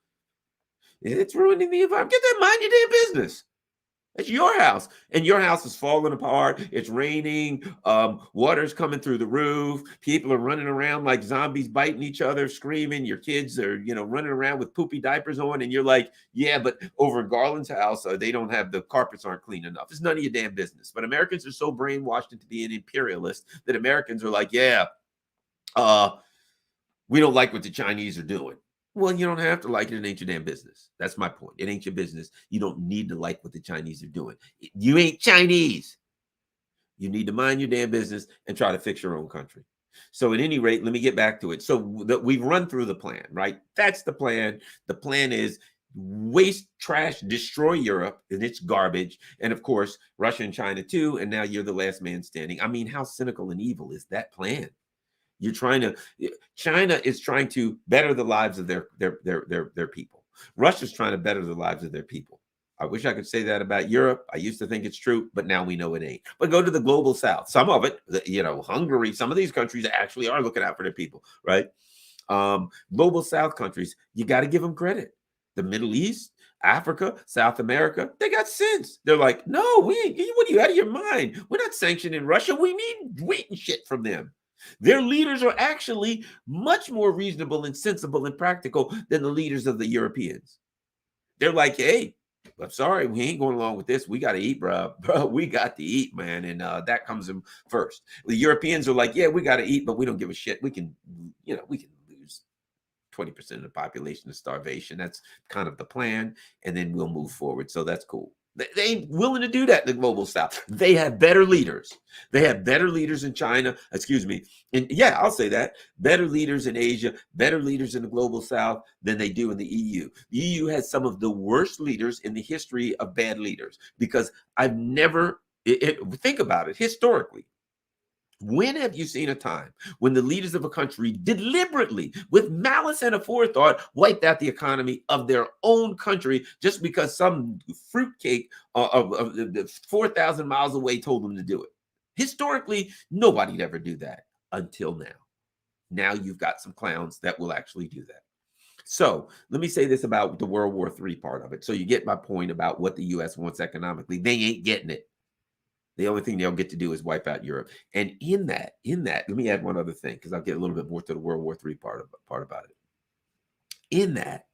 It's ruining the environment. Get that, mind your damn business. It's your house, and your house is falling apart. It's raining. Water's coming through the roof. People are running around like zombies, biting each other, screaming. Your kids are, you know, running around with poopy diapers on, and you're like, yeah, but over in Garland's house, they don't have, the carpets aren't clean enough. It's none of your damn business. But Americans are so brainwashed into being imperialist that Americans are like, yeah, we don't like what the Chinese are doing. Well, you don't have to like it. It ain't your damn business. That's my point. It ain't your business. You don't need to like what the Chinese are doing. You ain't Chinese. You need to mind your damn business and try to fix your own country. So at any rate, let me get back to it. So we've run through the plan, right? That's the plan. The plan is waste, trash, destroy Europe and its garbage. And of course, Russia and China too. And now you're the last man standing. I mean, how cynical and evil is that plan? You're trying to, China is trying to better the lives of their people. Russia's trying to better the lives of their people. I wish I could say that about Europe. I used to think it's true, but now we know it ain't. But go to the global south. Some of it, you know, Hungary, some of these countries actually are looking out for their people, right? Global south countries, you got to give them credit. The Middle East, Africa, South America, they got sense. They're like, no, we ain't, what are you out of your mind? We're not sanctioning Russia. We need wheat and shit from them. Their leaders are actually much more reasonable and sensible and practical than the leaders of the Europeans. They're like, hey, I'm sorry, we ain't going along with this. We got to eat, bro. We got to eat, man. And that comes in first. The Europeans are like, yeah, we got to eat, but we don't give a shit. We can, you know, we can lose 20% of the population to starvation. That's kind of the plan. And then we'll move forward. So that's cool. They ain't willing to do that in the global south. They have better leaders. They have better leaders in China, excuse me. And yeah, I'll say that. Better leaders in Asia, better leaders in the global south than they do in the EU. The EU has some of the worst leaders in the history of bad leaders, because I've never, think about it, historically. When have you seen a time when the leaders of a country deliberately, with malice and aforethought, wiped out the economy of their own country just because some fruitcake of 4,000 miles away told them to do it? Historically, nobody'd ever do that until now. Now you've got some clowns that will actually do that. So let me say this about the World War III part of it. So you get my point about what the U.S. wants economically. They ain't getting it. The only thing they'll get to do is wipe out Europe. And in that, let me add one other thing because I'll get a little bit more to the World War III part about it. In that,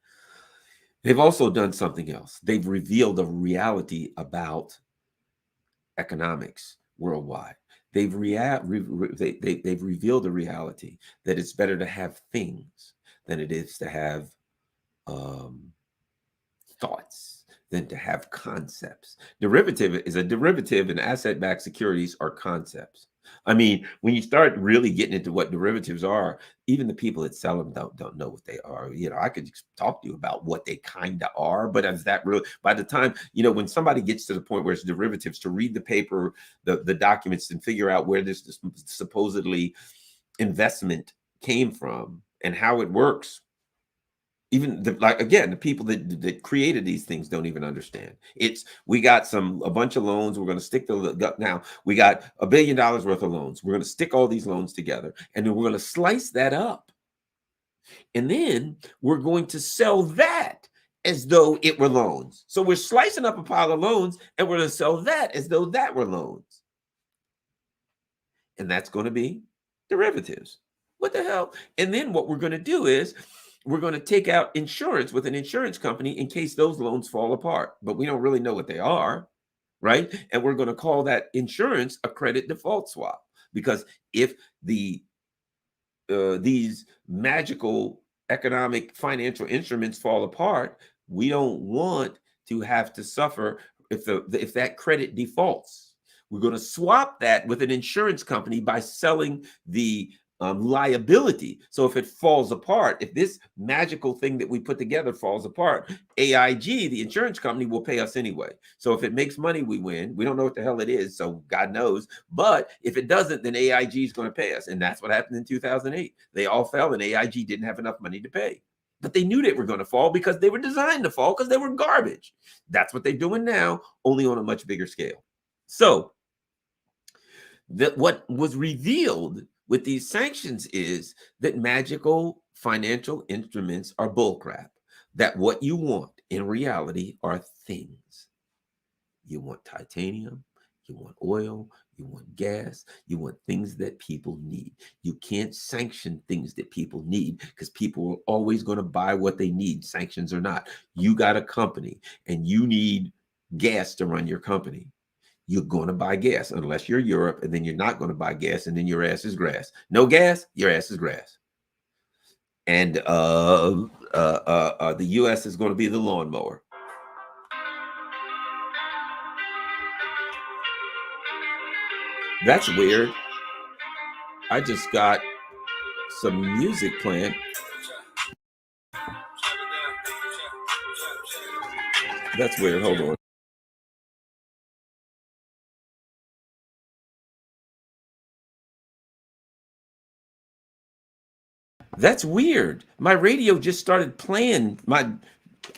they've also done something else. They've revealed a reality about economics worldwide. They've revealed a reality that it's better to have things than it is to have thoughts, than to have concepts. Derivative is a derivative, and asset-backed securities are concepts. I mean, when you start really getting into what derivatives are, even the people that sell them don't know what they are. You know, I could talk to you about what they kind of are, but is that really, by the time, you know, when somebody gets to the point where it's derivatives, to read the paper, the documents, and figure out where this supposedly investment came from and how it works, even the people that created these things don't even understand. We got a bunch of loans. We're going to stick now we got $1 billion worth of loans. We're going to stick all these loans together, and then we're going to slice that up, and then we're going to sell that as though it were loans. So we're slicing up a pile of loans, and we're going to sell that as though that were loans, and that's going to be derivatives. What the hell? And then what we're going to do is we're going to take out insurance with an insurance company in case those loans fall apart, but we don't really know what they are, right? And we're going to call that insurance a credit default swap, because if these magical economic financial instruments fall apart, we don't want to have to suffer if that credit defaults. We're going to swap that with an insurance company by selling the liability. So if it falls apart, if this magical thing that we put together falls apart, AIG, the insurance company, will pay us anyway. So if it makes money, we win. We don't know what the hell it is, so God knows. But if it doesn't, then AIG is going to pay us. And that's what happened in 2008. They all fell, and AIG didn't have enough money to pay. But they knew they were going to fall because they were designed to fall, because they were garbage. That's what they're doing now, only on a much bigger scale. So what was revealed with these sanctions is that magical financial instruments are bullcrap, that what you want in reality are things. You want titanium, you want oil, you want gas, you want things that people need. You can't sanction things that people need, because people are always going to buy what they need, sanctions or not. You got a company and you need gas to run your company. You're going to buy gas, unless you're Europe, and then you're not going to buy gas, and then your ass is grass. No gas, your ass is grass. And the U.S. is going to be the lawnmower. That's weird. I just got some music playing. That's weird. Hold on. That's weird. My radio just started playing. I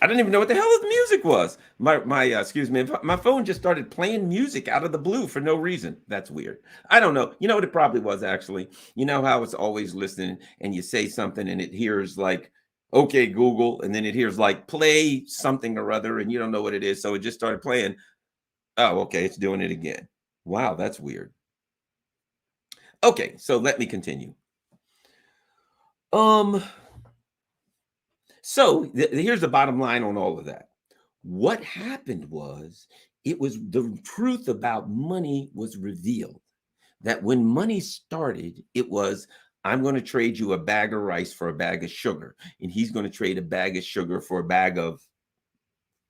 didn't even know what the hell the music was. Excuse me. My phone just started playing music out of the blue for no reason. That's weird. I don't know. You know what it probably was, actually? You know how it's always listening, and you say something and it hears like, okay, Google, and then it hears like play something or other, and you don't know what it is. So it just started playing. Oh, okay. It's doing it again. Wow, that's weird. Okay, so let me continue. So here's the bottom line on all of that. What happened was, it was the truth about money was revealed. That when money started, it was, I'm going to trade you a bag of rice for a bag of sugar, and he's going to trade a bag of sugar for a bag of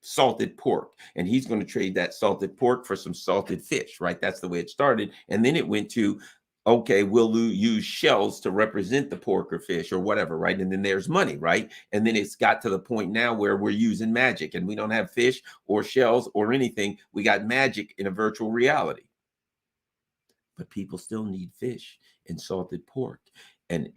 salted pork, and he's going to trade that salted pork for some salted fish, right? That's the way it started. And then it went to, okay, we'll use shells to represent the pork or fish or whatever, right? And then there's money, right? And then it's got to the point now where we're using magic, and we don't have fish or shells or anything. We got magic in a virtual reality. But people still need fish and salted pork and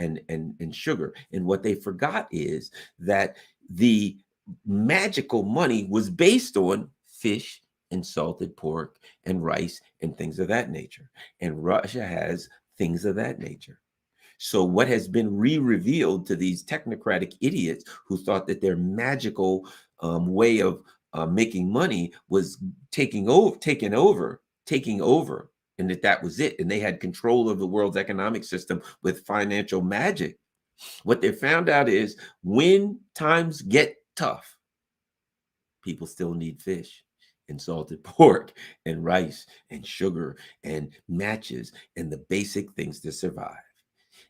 sugar. And what they forgot is that the magical money was based on fish and salted pork and rice and things of that nature. And Russia has things of that nature. So what has been re-revealed to these technocratic idiots who thought that their magical way of making money was taking over, and that was it. And they had control of the world's economic system with financial magic. What they found out is when times get tough, people still need fish and salted pork and rice and sugar and matches and the basic things to survive.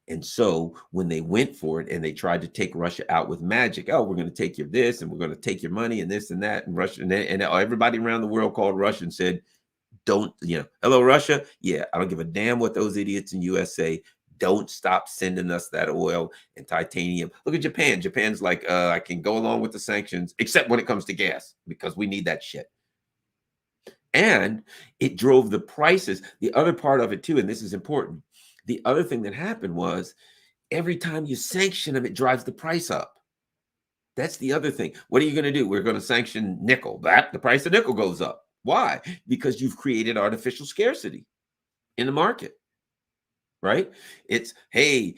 And so when they went for it and they tried to take Russia out with magic, oh, we're going to take your this and we're going to take your money and this and that, and Russia, and everybody around the world called Russia and said, don't, hello, Russia. Yeah, I don't give a damn what those idiots in US say. Don't stop sending us that oil and titanium. Look at Japan. Japan's like, I can go along with the sanctions, except when it comes to gas, because we need that shit. And it drove the prices. The other part of it too, and this is important, the other thing that happened was every time you sanction them, it drives the price up. That's the other thing. What are you going to do? We're going to sanction nickel. The price of nickel goes up. Why? Because you've created artificial scarcity in the market, right? It's, hey,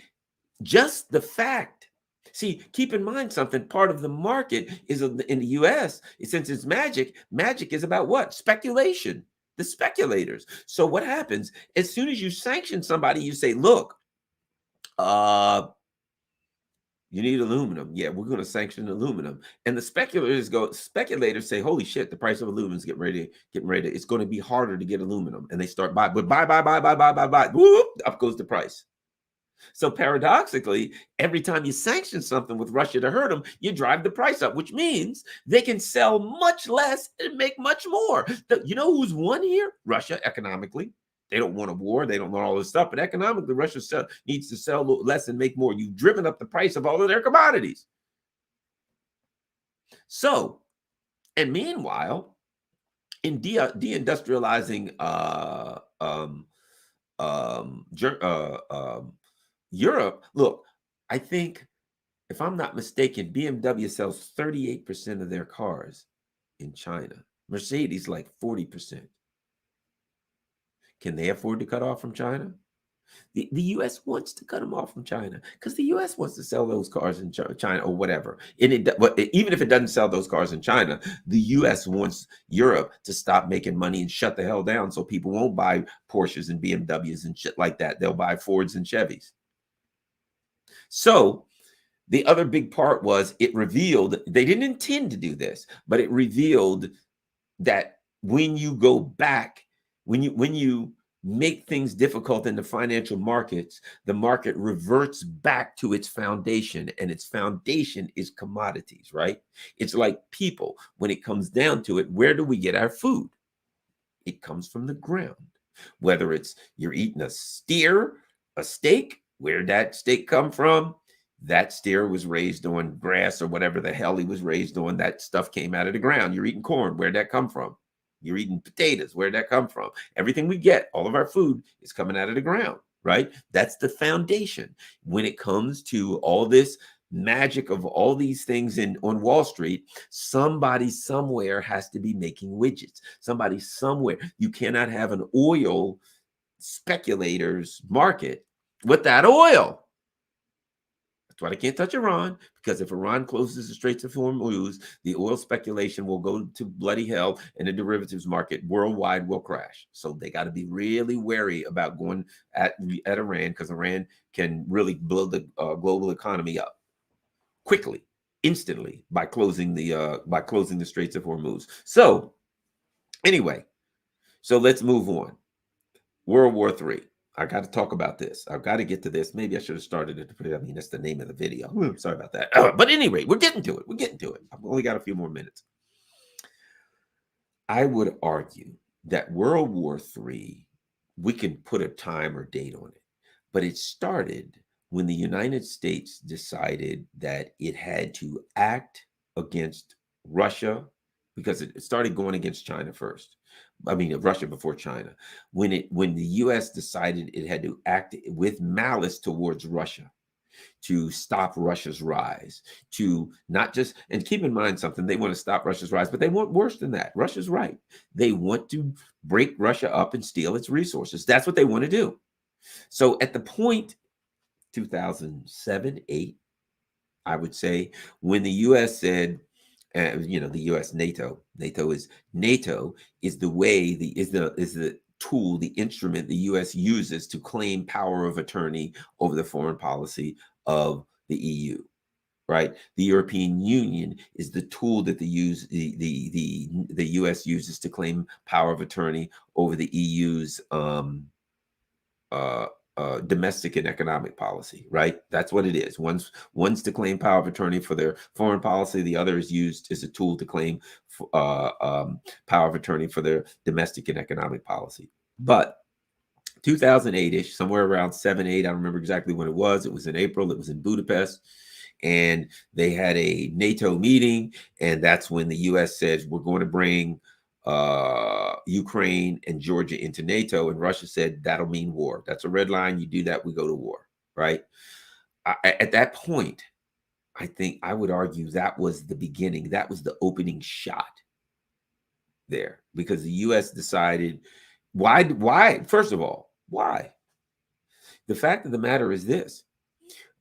just the fact. See, keep in mind something. Part of the market is in the US, since it's magic is about what? Speculation. The speculators. So what happens as soon as you sanction somebody, you say, look, you need aluminum. Yeah, we're going to sanction aluminum. And the speculators say, holy shit, the price of aluminum is getting ready. It's going to be harder to get aluminum. And they start buy. Whoop, up goes the price. So paradoxically, every time you sanction something with Russia to hurt them, you drive the price up, which means they can sell much less and make much more. You know who's won here? Russia, economically. They don't want a war. They don't want all this stuff. But economically, Russia needs to sell less and make more. You've driven up the price of all of their commodities. So, and meanwhile, in deindustrializing Europe, look, I think, if I'm not mistaken, BMW sells 38% of their cars in China. Mercedes, like 40%. Can they afford to cut off from China? The U.S. wants to cut them off from China because the U.S. wants to sell those cars in China or whatever. And even if it doesn't sell those cars in China, the U.S. wants Europe to stop making money and shut the hell down so people won't buy Porsches and BMWs and shit like that. They'll buy Fords and Chevys. So the other big part was it revealed, they didn't intend to do this, but it revealed that when you go back, when you make things difficult in the financial markets, the market reverts back to its foundation, and its foundation is commodities, right? It's like people. When it comes down to it, where do we get our food? It comes from the ground. Whether it's you're eating a steer, a steak, where'd that steak come from? That steer was raised on grass or whatever the hell he was raised on. That stuff came out of the ground. You're eating corn. Where'd that come from? You're eating potatoes. Where'd that come from? Everything we get, all of our food is coming out of the ground, right? That's the foundation. When it comes to all this magic of all these things on Wall Street, somebody somewhere has to be making widgets. Somebody somewhere. You cannot have an oil speculators market without oil. That's why they can't touch Iran, because if Iran closes the Straits of Hormuz, the oil speculation will go to bloody hell, and the derivatives market worldwide will crash. So they got to be really wary about going at Iran, because Iran can really blow the global economy up quickly, instantly, by closing the Straits of Hormuz. So anyway, so let's move on. World War III. I got to talk about this. I've got to get to this. Maybe I should have started it. I mean, that's the name of the video. Sorry about that. But anyway, we're getting to it. I've only got a few more minutes. I would argue that World War III, we can put a time or date on it, but it started when the United States decided that it had to act against Russia, because it started going against China first. I mean, Russia before China. When the U.S. decided it had to act with malice towards Russia to stop Russia's rise, to not just, and keep in mind something, they want to stop Russia's rise, but they want worse than that. Russia's right. They want to break Russia up and steal its resources. That's what they want to do. So at the point 2007, 8, I would say, when the U.S. said, the U.S. NATO is the way the tool, the instrument the U.S. uses to claim power of attorney over the foreign policy of the EU. Right, the European Union is the tool that the U.S. uses to claim power of attorney over the EU's uh, domestic and economic policy, right? That's what it is. One's to claim power of attorney for their foreign policy. The other is used as a tool to claim power of attorney for their domestic and economic policy. But 2008-ish, somewhere around 7, 8, I don't remember exactly when it was. It was in April. It was in Budapest. And they had a NATO meeting. And that's when the U.S. says, we're going to bring Ukraine and Georgia into NATO, and Russia said that'll mean war. That's a red line. You do that, we go to war, right? At that point, I think I would argue that was the beginning. That was the opening shot there, because the U.S. decided why? First of all, why? The fact of the matter is this.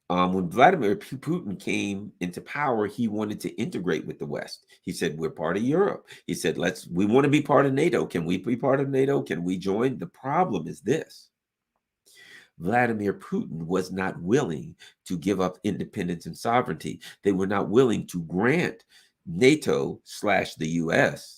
When Vladimir Putin came into power, he wanted to integrate with the West. He said, we're part of Europe. He said, we want to be part of NATO. Can we be part of NATO? Can we join? The problem is this. Vladimir Putin was not willing to give up independence and sovereignty. They were not willing to grant NATO/the US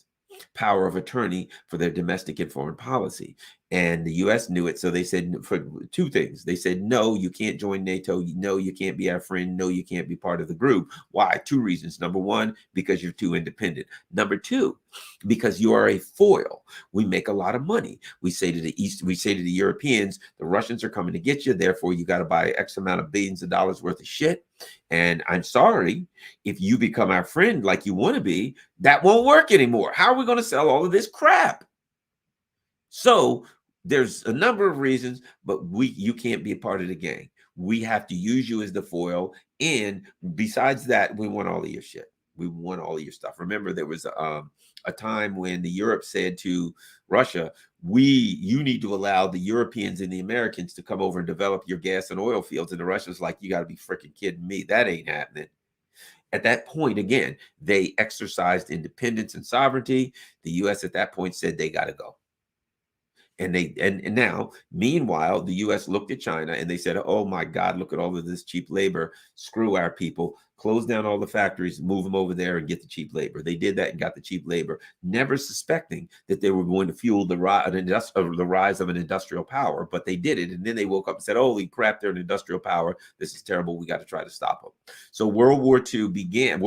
power of attorney for their domestic and foreign policy. And the U.S. knew it. So they said for two things. They said, no, you can't join NATO. No, you can't be our friend. No, you can't be part of the group. Why? Two reasons. Number one, because you're too independent. Number two, because you are a foil. We make a lot of money. We say to the East, we say to the Europeans, the Russians are coming to get you. Therefore, you got to buy X amount of billions of dollars worth of shit. And I'm sorry, if you become our friend like you want to be, that won't work anymore. How are we going to sell all of this crap? So there's a number of reasons, but you can't be a part of the gang. We have to use you as the foil. And besides that, we want all of your shit. We want all of your stuff. Remember, there was a time when the Europe said to Russia, you need to allow the Europeans and the Americans to come over and develop your gas and oil fields. And the Russians like, you got to be freaking kidding me. That ain't happening. At that point, again, they exercised independence and sovereignty. The U.S. at that point said they got to go. And now, meanwhile, the U.S. looked at China and they said, oh my God, look at all of this cheap labor. Screw our people. Close down all the factories, move them over there and get the cheap labor. They did that and got the cheap labor, never suspecting that they were going to fuel the rise of an industrial power. But they did it. And then they woke up and said, holy crap, they're an industrial power. This is terrible. We got to try to stop them. So World War III began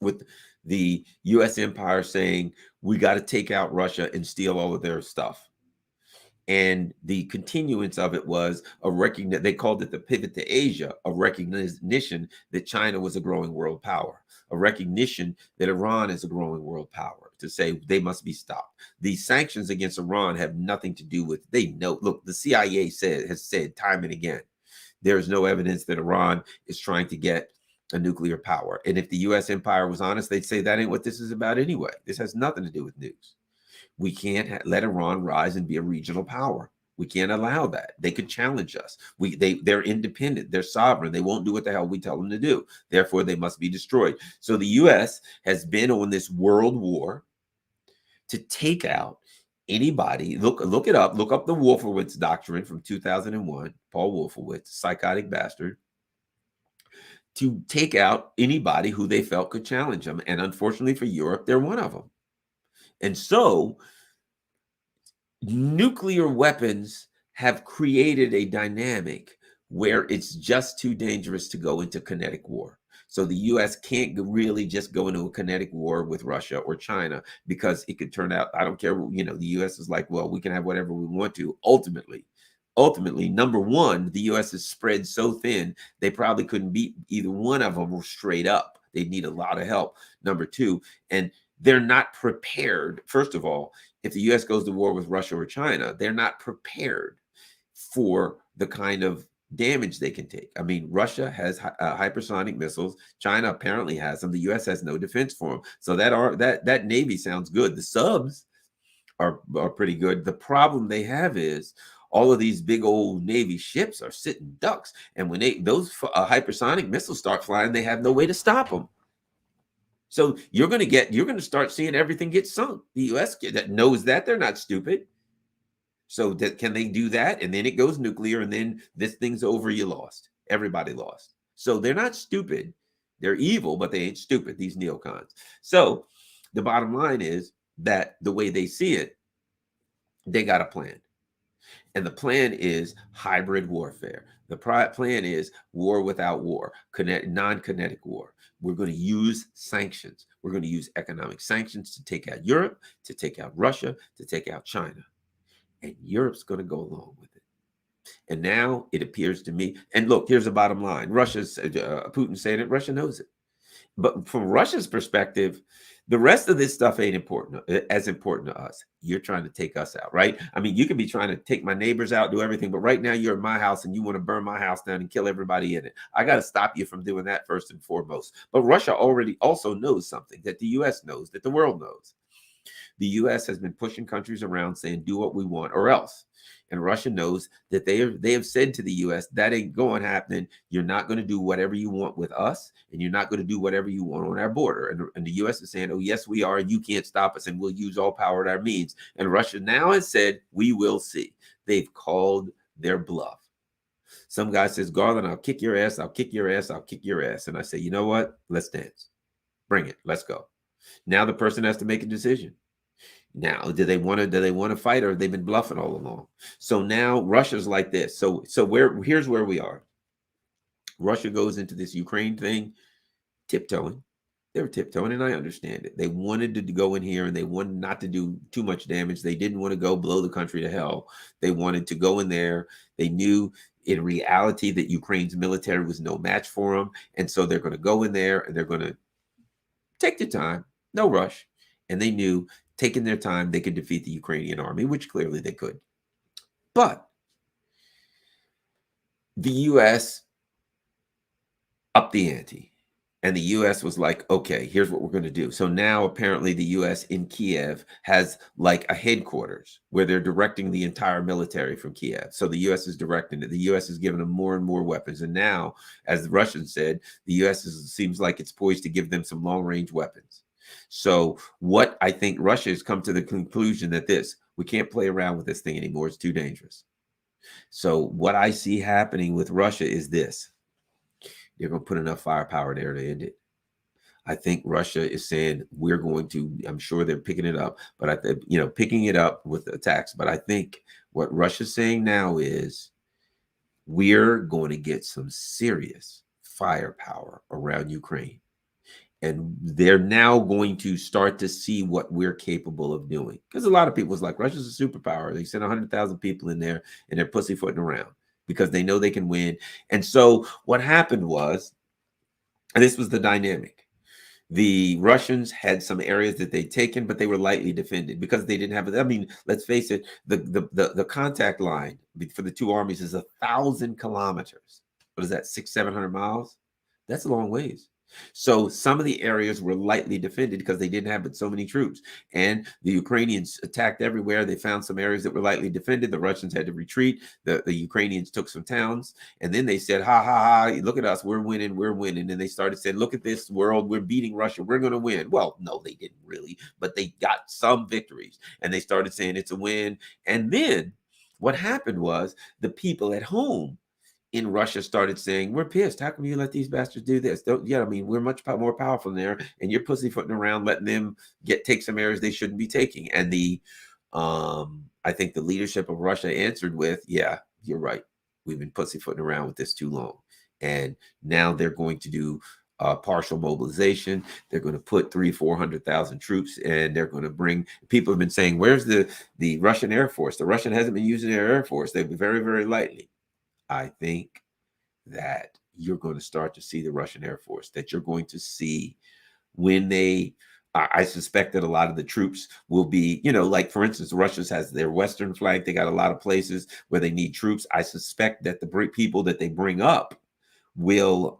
with the U.S. empire saying, we got to take out Russia and steal all of their stuff. And the continuance of it was they called it the pivot to Asia, a recognition that China was a growing world power, a recognition that Iran is a growing world power, to say they must be stopped. The sanctions against Iran have nothing to do with, they know, look, the CIA has said time and again, there is no evidence that Iran is trying to get a nuclear power. And if the U.S. empire was honest, they'd say that ain't what this is about anyway. This has nothing to do with nukes. We can't let Iran rise and be a regional power. We can't allow that. They could challenge us. They're independent. They're sovereign. They won't do what the hell we tell them to do. Therefore, they must be destroyed. So the U.S. has been on this world war to take out anybody. Look it up. Look up the Wolfowitz Doctrine from 2001. Paul Wolfowitz, psychotic bastard. To take out anybody who they felt could challenge them. And unfortunately for Europe, they're one of them. And so nuclear weapons have created a dynamic where it's just too dangerous to go into kinetic war. So the U.S. can't really just go into a kinetic war with Russia or China, because it could turn out, I don't care, the U.S. is like, well, we can have whatever we want to. Ultimately, number one, the U.S. is spread so thin, they probably couldn't beat either one of them straight up. They'd need a lot of help. Number two, and they're not prepared. First of all, if the U.S. goes to war with Russia or China, they're not prepared for the kind of damage they can take. I mean, Russia has hypersonic missiles. China apparently has them. The U.S. has no defense for them. So that Navy sounds good. The subs are pretty good. The problem they have is all of these big old Navy ships are sitting ducks. And when those hypersonic missiles start flying, they have no way to stop them. So you're going to start seeing everything get sunk. The U.S. that knows that they're not stupid. So that can they do that? And then it goes nuclear, and then this thing's over. You lost. Everybody lost. So they're not stupid. They're evil, but they ain't stupid, these neocons. So the bottom line is that the way they see it, they got a plan. And the plan is hybrid warfare. The plan is war without war, non-kinetic war. We're going to use sanctions. We're going to use economic sanctions to take out Europe, to take out Russia, to take out China. And Europe's going to go along with it. And now it appears to me, and look, here's the bottom line. Putin saying it, Russia knows it. But from Russia's perspective, the rest of this stuff ain't as important to us. You're trying to take us out, right? I mean, you can be trying to take my neighbors out, do everything, but right now you're in my house and you want to burn my house down and kill everybody in it. I got to stop you from doing that first and foremost. But Russia already also knows something that the U.S. knows, that the world knows. The U.S. has been pushing countries around saying, do what we want or else. And Russia knows that they have said to the U.S., that ain't going to happen. You're not going to do whatever you want with us, and you're not going to do whatever you want on our border. And the U.S. is saying, oh, yes, we are, and you can't stop us, and we'll use all power at our means. And Russia now has said, we will see. They've called their bluff. Some guy says, Garland, I'll kick your ass, I'll kick your ass, I'll kick your ass. And I say, you know what? Let's dance. Bring it. Let's go. Now the person has to make a decision. Now, do they want to fight, or have they been bluffing all along? So now Russia's like this. So here's where we are. Russia goes into this Ukraine thing, tiptoeing. They were tiptoeing, and I understand it. They wanted to go in here, and they wanted not to do too much damage. They didn't want to go blow the country to hell. They wanted to go in there. They knew in reality that Ukraine's military was no match for them. And so they're going to go in there, and they're going to take their time, no rush. And they knew taking their time, they could defeat the Ukrainian army, which clearly they could. But the U.S. upped the ante. And the U.S. was like, okay, here's what we're going to do. So now apparently the U.S. in Kiev has like a headquarters where they're directing the entire military from Kiev. So the U.S. is directing it. The U.S. is giving them more and more weapons. And now, as the Russians said, the U.S. seems like it's poised to give them some long-range weapons. So what I think Russia has come to the conclusion that we can't play around with this thing anymore. It's too dangerous. So what I see happening with Russia is this. They're going to put enough firepower there to end it. I think Russia is saying we're going to, I'm sure they're picking it up, but I think, picking it up with attacks. But I think what Russia's saying now is we're going to get some serious firepower around Ukraine. And they're now going to start to see what we're capable of doing. Because a lot of people was like, Russia's a superpower. They sent 100,000 people in there and they're pussyfooting around because they know they can win. And so what happened was, and this was the dynamic, the Russians had some areas that they'd taken, but they were lightly defended because they didn't have it. I mean, let's face it, the contact line for the two armies is 1,000 kilometers. What is that, 600-700 miles? That's a long ways. So some of the areas were lightly defended because they didn't have but so many troops. And the Ukrainians attacked everywhere. They found some areas that were lightly defended. The Russians had to retreat. The Ukrainians took some towns. And then they said, ha, ha, ha, look at us. We're winning. We're winning. And they started saying, look at this world. We're beating Russia. We're going to win. Well, no, they didn't really. But they got some victories. And they started saying it's a win. And then what happened was the people at home in Russia started saying, we're pissed. How come you let these bastards do this? We're much more powerful than there, and you're pussyfooting around letting them take some areas they shouldn't be taking. And I think the leadership of Russia answered with, yeah, you're right. We've been pussyfooting around with this too long. And now they're going to do partial mobilization. They're going to put 300,000-400,000 troops, and they're going to bring, people have been saying, where's the Russian Air Force? The Russian hasn't been using their Air Force. They've been very, very lightly. I think that you're going to start to see the Russian Air Force, that you're going to see when I suspect that a lot of the troops will be, like, for instance, Russia has their western flank. They got a lot of places where they need troops. I suspect that the people that they bring up will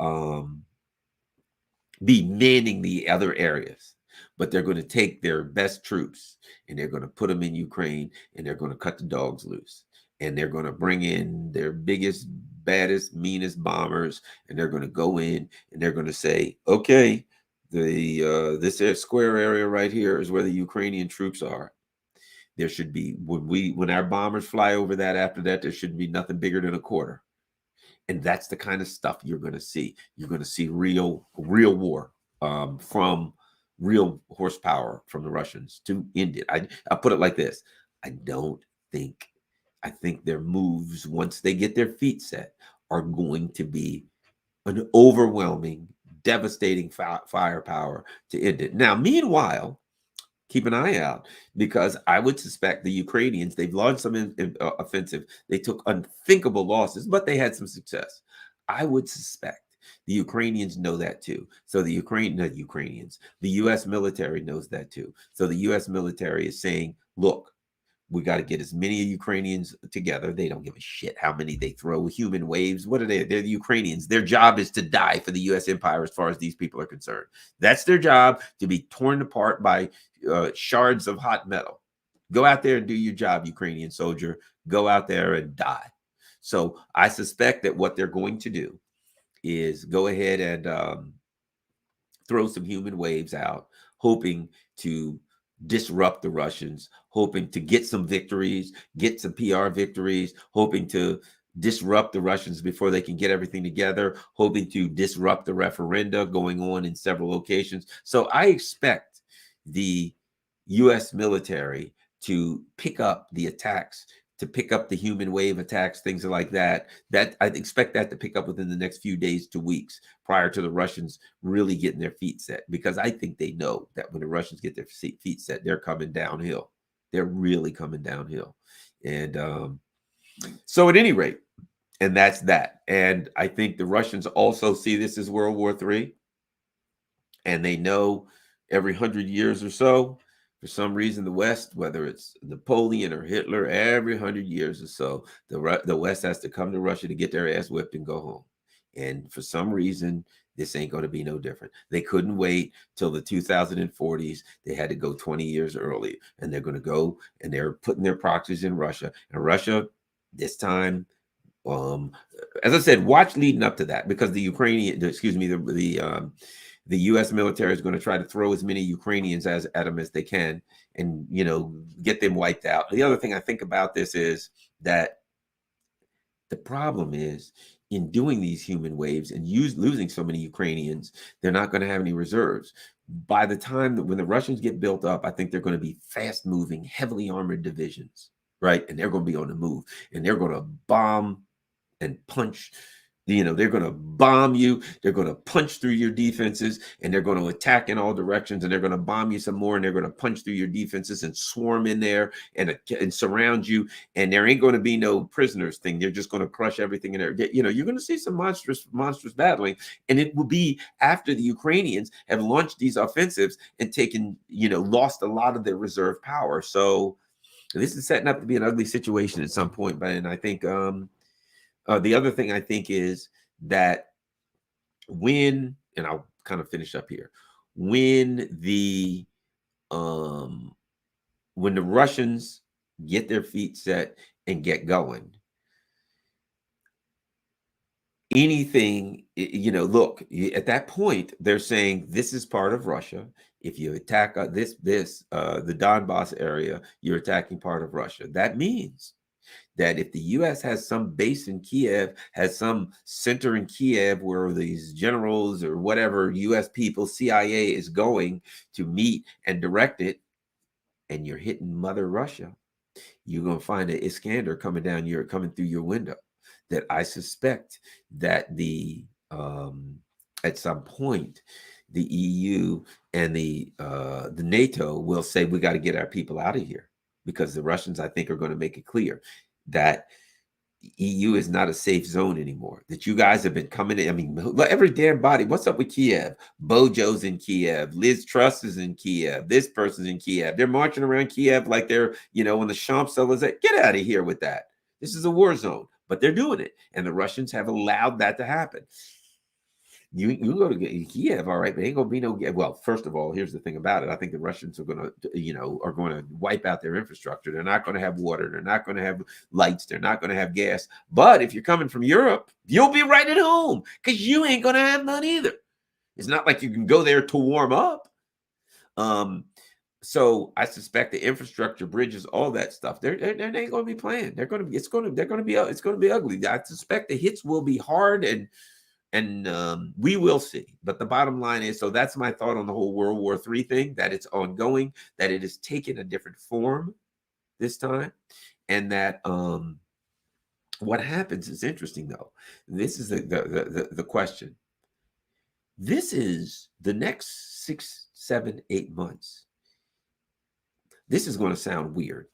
be manning the other areas. But they're going to take their best troops and they're going to put them in Ukraine and they're going to cut the dogs loose. and they're going to bring in their biggest, baddest, meanest bombers, and they're going to go in and they're going to say, okay, this square area right here is where the Ukrainian troops are. There should be, when our bombers fly over that, after that, there should be nothing bigger than a quarter. And that's the kind of stuff you're going to see. You're going to see real war, from real horsepower from the Russians to end it. I put it like this. I think their moves, once they get their feet set, are going to be an overwhelming, devastating firepower to end it. Now, meanwhile, keep an eye out, because I would suspect the Ukrainians, they've launched some offensive. They took unthinkable losses, but they had some success. I would suspect the Ukrainians know that too. So the Ukrainians, the U.S. military knows that too. So the U.S. military is saying, look, we got to get as many Ukrainians together. They don't give a shit how many they throw. Human waves. What are they? They're the Ukrainians. Their job is to die for the U.S. empire as far as these people are concerned. That's their job, to be torn apart by shards of hot metal. Go out there and do your job, Ukrainian soldier. Go out there and die. So I suspect that what they're going to do is go ahead and throw some human waves out, hoping to disrupt the Russians, hoping to get some victories, get some PR victories, hoping to disrupt the Russians before they can get everything together, hoping to disrupt the referenda going on in several locations. So I expect the U.S. military to pick up the attacks, to pick up the human wave attacks, things like that. That I expect that to pick up within the next few days to weeks, prior to the Russians really getting their feet set. Because I think they know that when the Russians get their feet set, they're coming downhill. They're really coming downhill. And so at any rate, and that's that. And I think the Russians also see this as World War III. And they know every 100 years or so, for some reason, the West, whether it's Napoleon or Hitler, every 100 years or so, the West has to come to Russia to get their ass whipped and go home. And for some reason, this ain't going to be no different. They couldn't wait till the 2040s. They had to go 20 years early. And they're going to go, and they're putting their proxies in Russia. And Russia, this time, as I said, watch leading up to that, because the U.S. military is going to try to throw as many Ukrainians at them as they can, and get them wiped out. The other thing I think about this is that the problem is, in doing these human waves and losing so many Ukrainians, they're not going to have any reserves. By the time that when the Russians get built up, I think they're going to be fast-moving, heavily armored divisions, right? And they're going to be on the move, and they're going to bomb and punch. They're going to bomb you. They're going to punch through your defenses, and they're going to attack in all directions, and they're going to bomb you some more, and they're going to punch through your defenses and swarm in there and surround you. And there ain't going to be no prisoners thing. They're just going to crush everything in there. You're going to see some monstrous battling, and it will be after the Ukrainians have launched these offensives and taken, lost a lot of their reserve power. So this is setting up to be an ugly situation at some point. But I think, the other thing I think is that and I'll kind of finish up here, when the Russians get their feet set and get going, anything, look, at that point, they're saying this is part of Russia. If you attack the Donbass area, you're attacking part of Russia. That means that if the U.S. has some base in Kiev, has some center in Kiev where these generals or whatever U.S. people, CIA is going to meet and direct it, and you're hitting Mother Russia, you're going to find an Iskander coming through your window. That I suspect that at some point, the EU and the NATO will say, we got to get our people out of here, because the Russians, I think, are going to make it clear that EU is not a safe zone anymore. That you guys have been coming in. I mean, every damn body. What's up with Kiev? Bojo's in Kiev. Liz Truss is in Kiev. This person's in Kiev. They're marching around Kiev like they're, on the Champs-Élysées. Get out of here with that. This is a war zone. But they're doing it. And the Russians have allowed that to happen. You go to Kiev, all right, but ain't gonna be no. Well, first of all, here's the thing about it. I think the Russians are gonna, are going to wipe out their infrastructure. They're not going to have water. They're not going to have lights. They're not going to have gas. But if you're coming from Europe, you'll be right at home because you ain't going to have none either. It's not like you can go there to warm up. So I suspect the infrastructure, bridges, all that stuff, they ain't going to be playing. They're going to be ugly. I suspect the hits will be hard, and we will see. But the bottom line is, so that's my thought on the whole World War III thing, that it's ongoing, that it has taken a different form this time, and that what happens is interesting though. This is the question. This is the next 6, 7, 8 months. This is going to sound weird.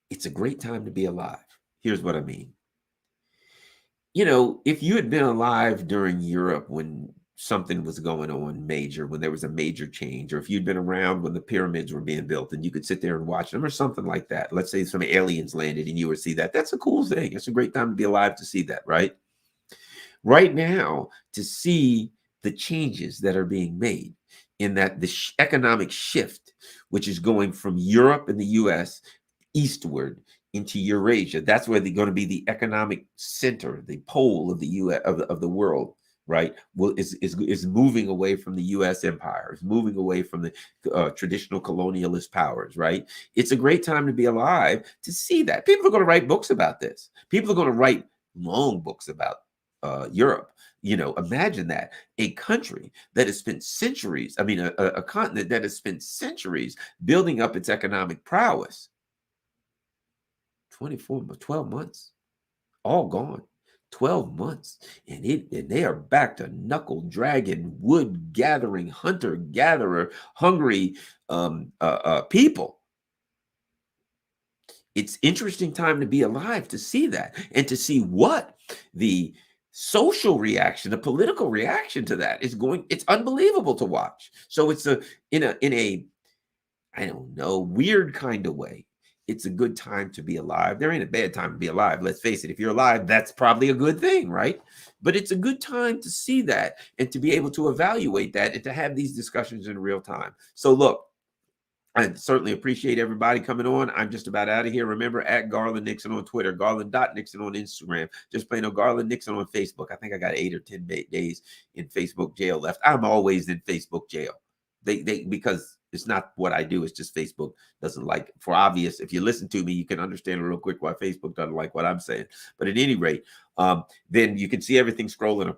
It's a great time to be alive. Here's what I mean. If you had been alive during Europe when something was going on major, when there was a major change, or if you'd been around when the pyramids were being built and you could sit there and watch them or something like that, let's say some aliens landed and you would see that, that's a cool thing. It's a great time to be alive to see that, right? Right now, to see the changes that are being made in that the economic shift, which is going from Europe and the US eastward into Eurasia. That's where they're going to be the economic center, the pole of the US of the world, right? Well, is moving away from the U.S. empire, is moving away from the traditional colonialist powers, right? It's a great time to be alive to see that. People are going to write books about this. People are going to write long books about Europe. Imagine that, a country that has spent centuries, a continent that has spent centuries building up its economic prowess. 12 months, all gone. 12 months, and they are back to knuckle dragging, wood gathering, hunter gatherer, hungry people. It's interesting time to be alive to see that, and to see what the social reaction, the political reaction to that is going. It's unbelievable to watch. So it's in a I don't know, weird kind of way. It's a good time to be alive. There ain't a bad time to be alive. Let's face it. If you're alive, that's probably a good thing, right? But it's a good time to see that and to be able to evaluate that and to have these discussions in real time. So look, I certainly appreciate everybody coming on. I'm just about out of here. Remember, at Garland Nixon on Twitter, Garland.Nixon on Instagram. Just plain old Garland Nixon on Facebook. I think I got 8 or 10 days in Facebook jail left. I'm always in Facebook jail. Because it's not what I do. It's just Facebook doesn't like, for obvious. If you listen to me, you can understand real quick why Facebook doesn't like what I'm saying. But at any rate, then you can see everything scrolling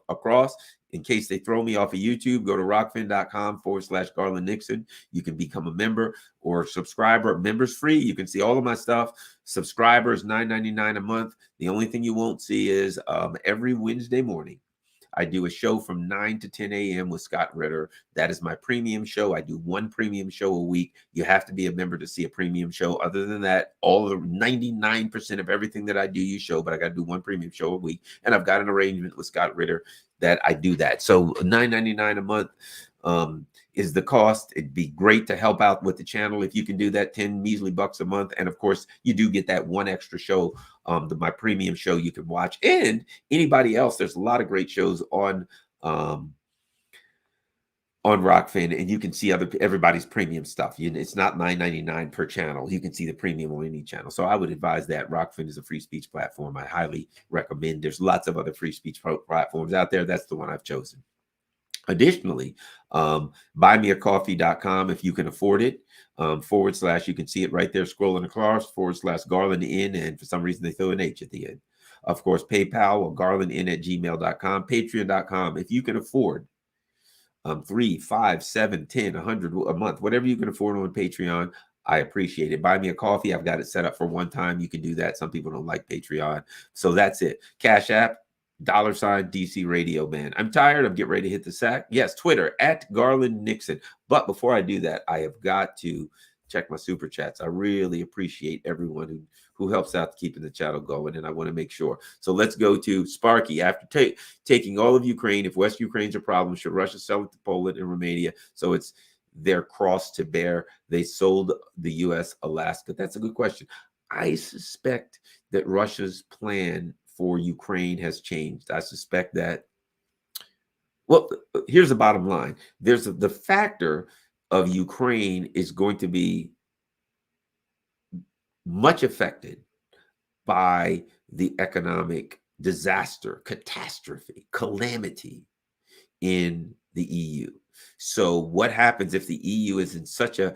across. In case they throw me off of YouTube, go to rockfin.com/Garland Nixon. You can become a member or subscriber. Members free. You can see all of my stuff. Subscribers, $9.99 a month. The only thing you won't see is every Wednesday morning, I do a show from 9 to 10 a.m. with Scott Ritter. That is my premium show. I do one premium show a week. You have to be a member to see a premium show. Other than that, all of the 99% of everything that I do, you show, but I got to do one premium show a week. And I've got an arrangement with Scott Ritter that I do that. So $9.99 a month is the cost. It'd be great to help out with the channel if you can do that, 10 measly bucks a month. And of course, you do get that one extra show, my premium show you can watch. And anybody else, there's a lot of great shows on Rockfin, and you can see everybody's premium stuff. It's not $9.99 per channel. You can see the premium on any channel. So I would advise that. Rockfin is a free speech platform. I highly recommend. There's lots of other free speech platforms out there. That's the one I've chosen. Additionally, buymeacoffee.com if you can afford it, / you can see it right there scrolling across, / Garland in, and for some reason they throw an H at the end. Of course, PayPal or garlandin@gmail.com, patreon.com if you can afford 3, 5, 7, 10, 100 a month, whatever you can afford on Patreon. I appreciate it. Buy me a coffee. I've got it set up for one time. You can do that. Some people don't like Patreon. So that's it. Cash App, $DC Radio Man. I'm tired. I'm getting ready to hit the sack. Yes, Twitter at Garland Nixon. But before I do that, I have got to check my super chats. I really appreciate everyone who helps out keeping the channel going, and I want to make sure. So let's go to Sparky. After taking all of Ukraine, if West Ukraine's a problem, should Russia sell it to Poland and Romania? So it's their cross to bear. They sold the U.S. Alaska. That's a good question. I suspect that Russia's plan for Ukraine has changed. I suspect that Well, here's the bottom line. The factor of Ukraine is going to be much affected by the economic disaster, catastrophe, calamity in the EU. So what happens if the EU is in such a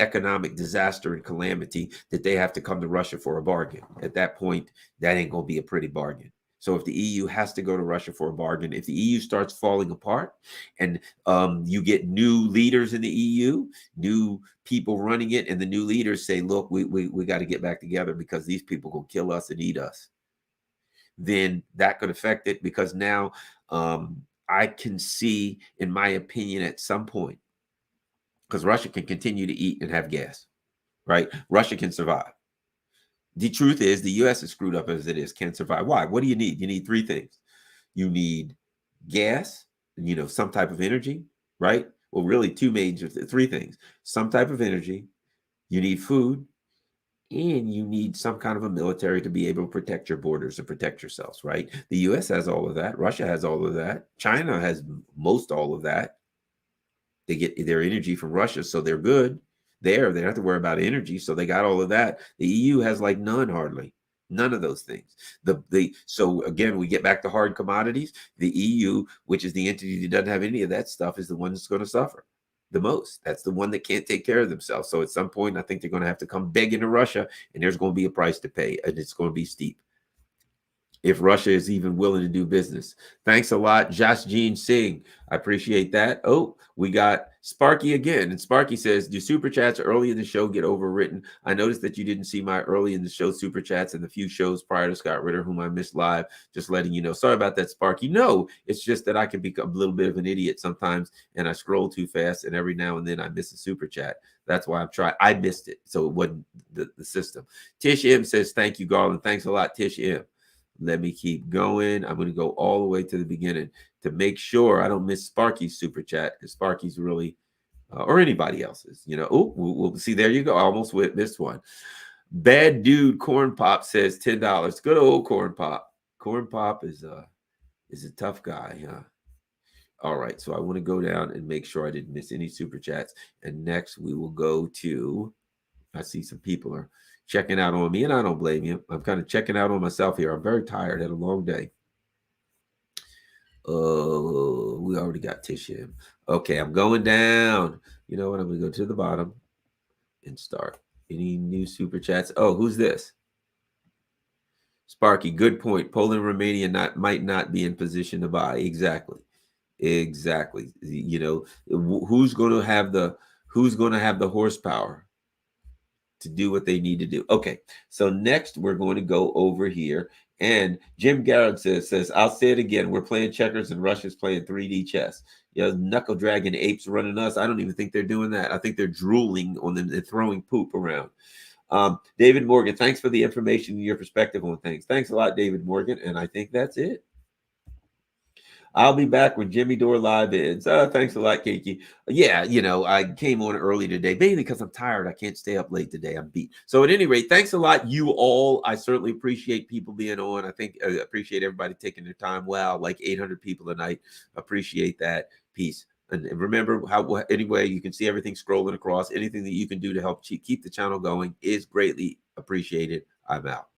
economic disaster and calamity that they have to come to Russia for a bargain? At that point, that ain't going to be a pretty bargain. So if the EU has to go to Russia for a bargain, if the EU starts falling apart and you get new leaders in the EU, new people running it, and the new leaders say, look, we got to get back together because these people will kill us and eat us, then that could affect it, because now I can see, in my opinion, at some point, because Russia can continue to eat and have gas, right? Russia can survive. The truth is the U.S. is screwed up as it is, can't survive. Why? What do you need? You need three things. You need gas, some type of energy, right? Well, really three things. Some type of energy, you need food, and you need some kind of a military to be able to protect your borders and protect yourselves, right? The US has all of that. Russia has all of that. China has most all of that. They get their energy from Russia, so they're good there. They don't have to worry about energy, so they got all of that. The EU has like none, hardly. None of those things. So again, we get back to hard commodities. The EU, which is the entity that doesn't have any of that stuff, is the one that's going to suffer the most. That's the one that can't take care of themselves. So at some point, I think they're going to have to come begging to Russia, and there's going to be a price to pay, and it's going to be steep if Russia is even willing to do business. Thanks a lot, Josh Jean Singh. I appreciate that. Oh, we got Sparky again. And Sparky says, do super chats early in the show get overwritten? I noticed that you didn't see my early in the show super chats and the few shows prior to Scott Ritter, whom I missed live. Just letting you know. Sorry about that, Sparky. No, it's just that I can become a little bit of an idiot sometimes, and I scroll too fast, and every now and then I miss a super chat. That's why I'm trying. I missed it, so it wasn't the system. Tish M says, thank you, Garland. Thanks a lot, Tish M. Let me keep going. I'm going to go all the way to the beginning to make sure I don't miss Sparky's super chat, because Sparky's really, or anybody else's, Oh, we'll see. There you go. I almost missed one. Bad Dude Corn Pop says $10. Good old Corn Pop. Corn Pop is a tough guy. All right. So I want to go down and make sure I didn't miss any super chats. And next we will go to, I see some people are checking out on me, and I don't blame you. I'm kind of checking out on myself here. I'm very tired. Had a long day. We already got Tishim. Okay, I'm going down. You know what? I'm going to go to the bottom and start. Any new super chats? Oh, who's this? Sparky, good point. Poland and Romania might not be in position to buy. Exactly. Who's going to have the horsepower to do what they need to do? Okay, so next we're going to go over here, and Jim Garland says, I'll say it again, we're playing checkers and Russia's playing 3D chess. Knuckle dragon apes running us. I don't even think they're doing that. I think they're drooling on them and throwing poop around. David Morgan, thanks for the information and your perspective on things. Thanks a lot, David Morgan, and I think that's it. I'll be back when Jimmy Dore live ends. Thanks a lot, Kiki. Yeah, I came on early today, mainly because I'm tired. I can't stay up late today. I'm beat. So at any rate, thanks a lot, you all. I certainly appreciate people being on. I appreciate everybody taking their time. Wow, like 800 people tonight. Appreciate that. Peace. And remember, anyway, you can see everything scrolling across. Anything that you can do to help keep the channel going is greatly appreciated. I'm out.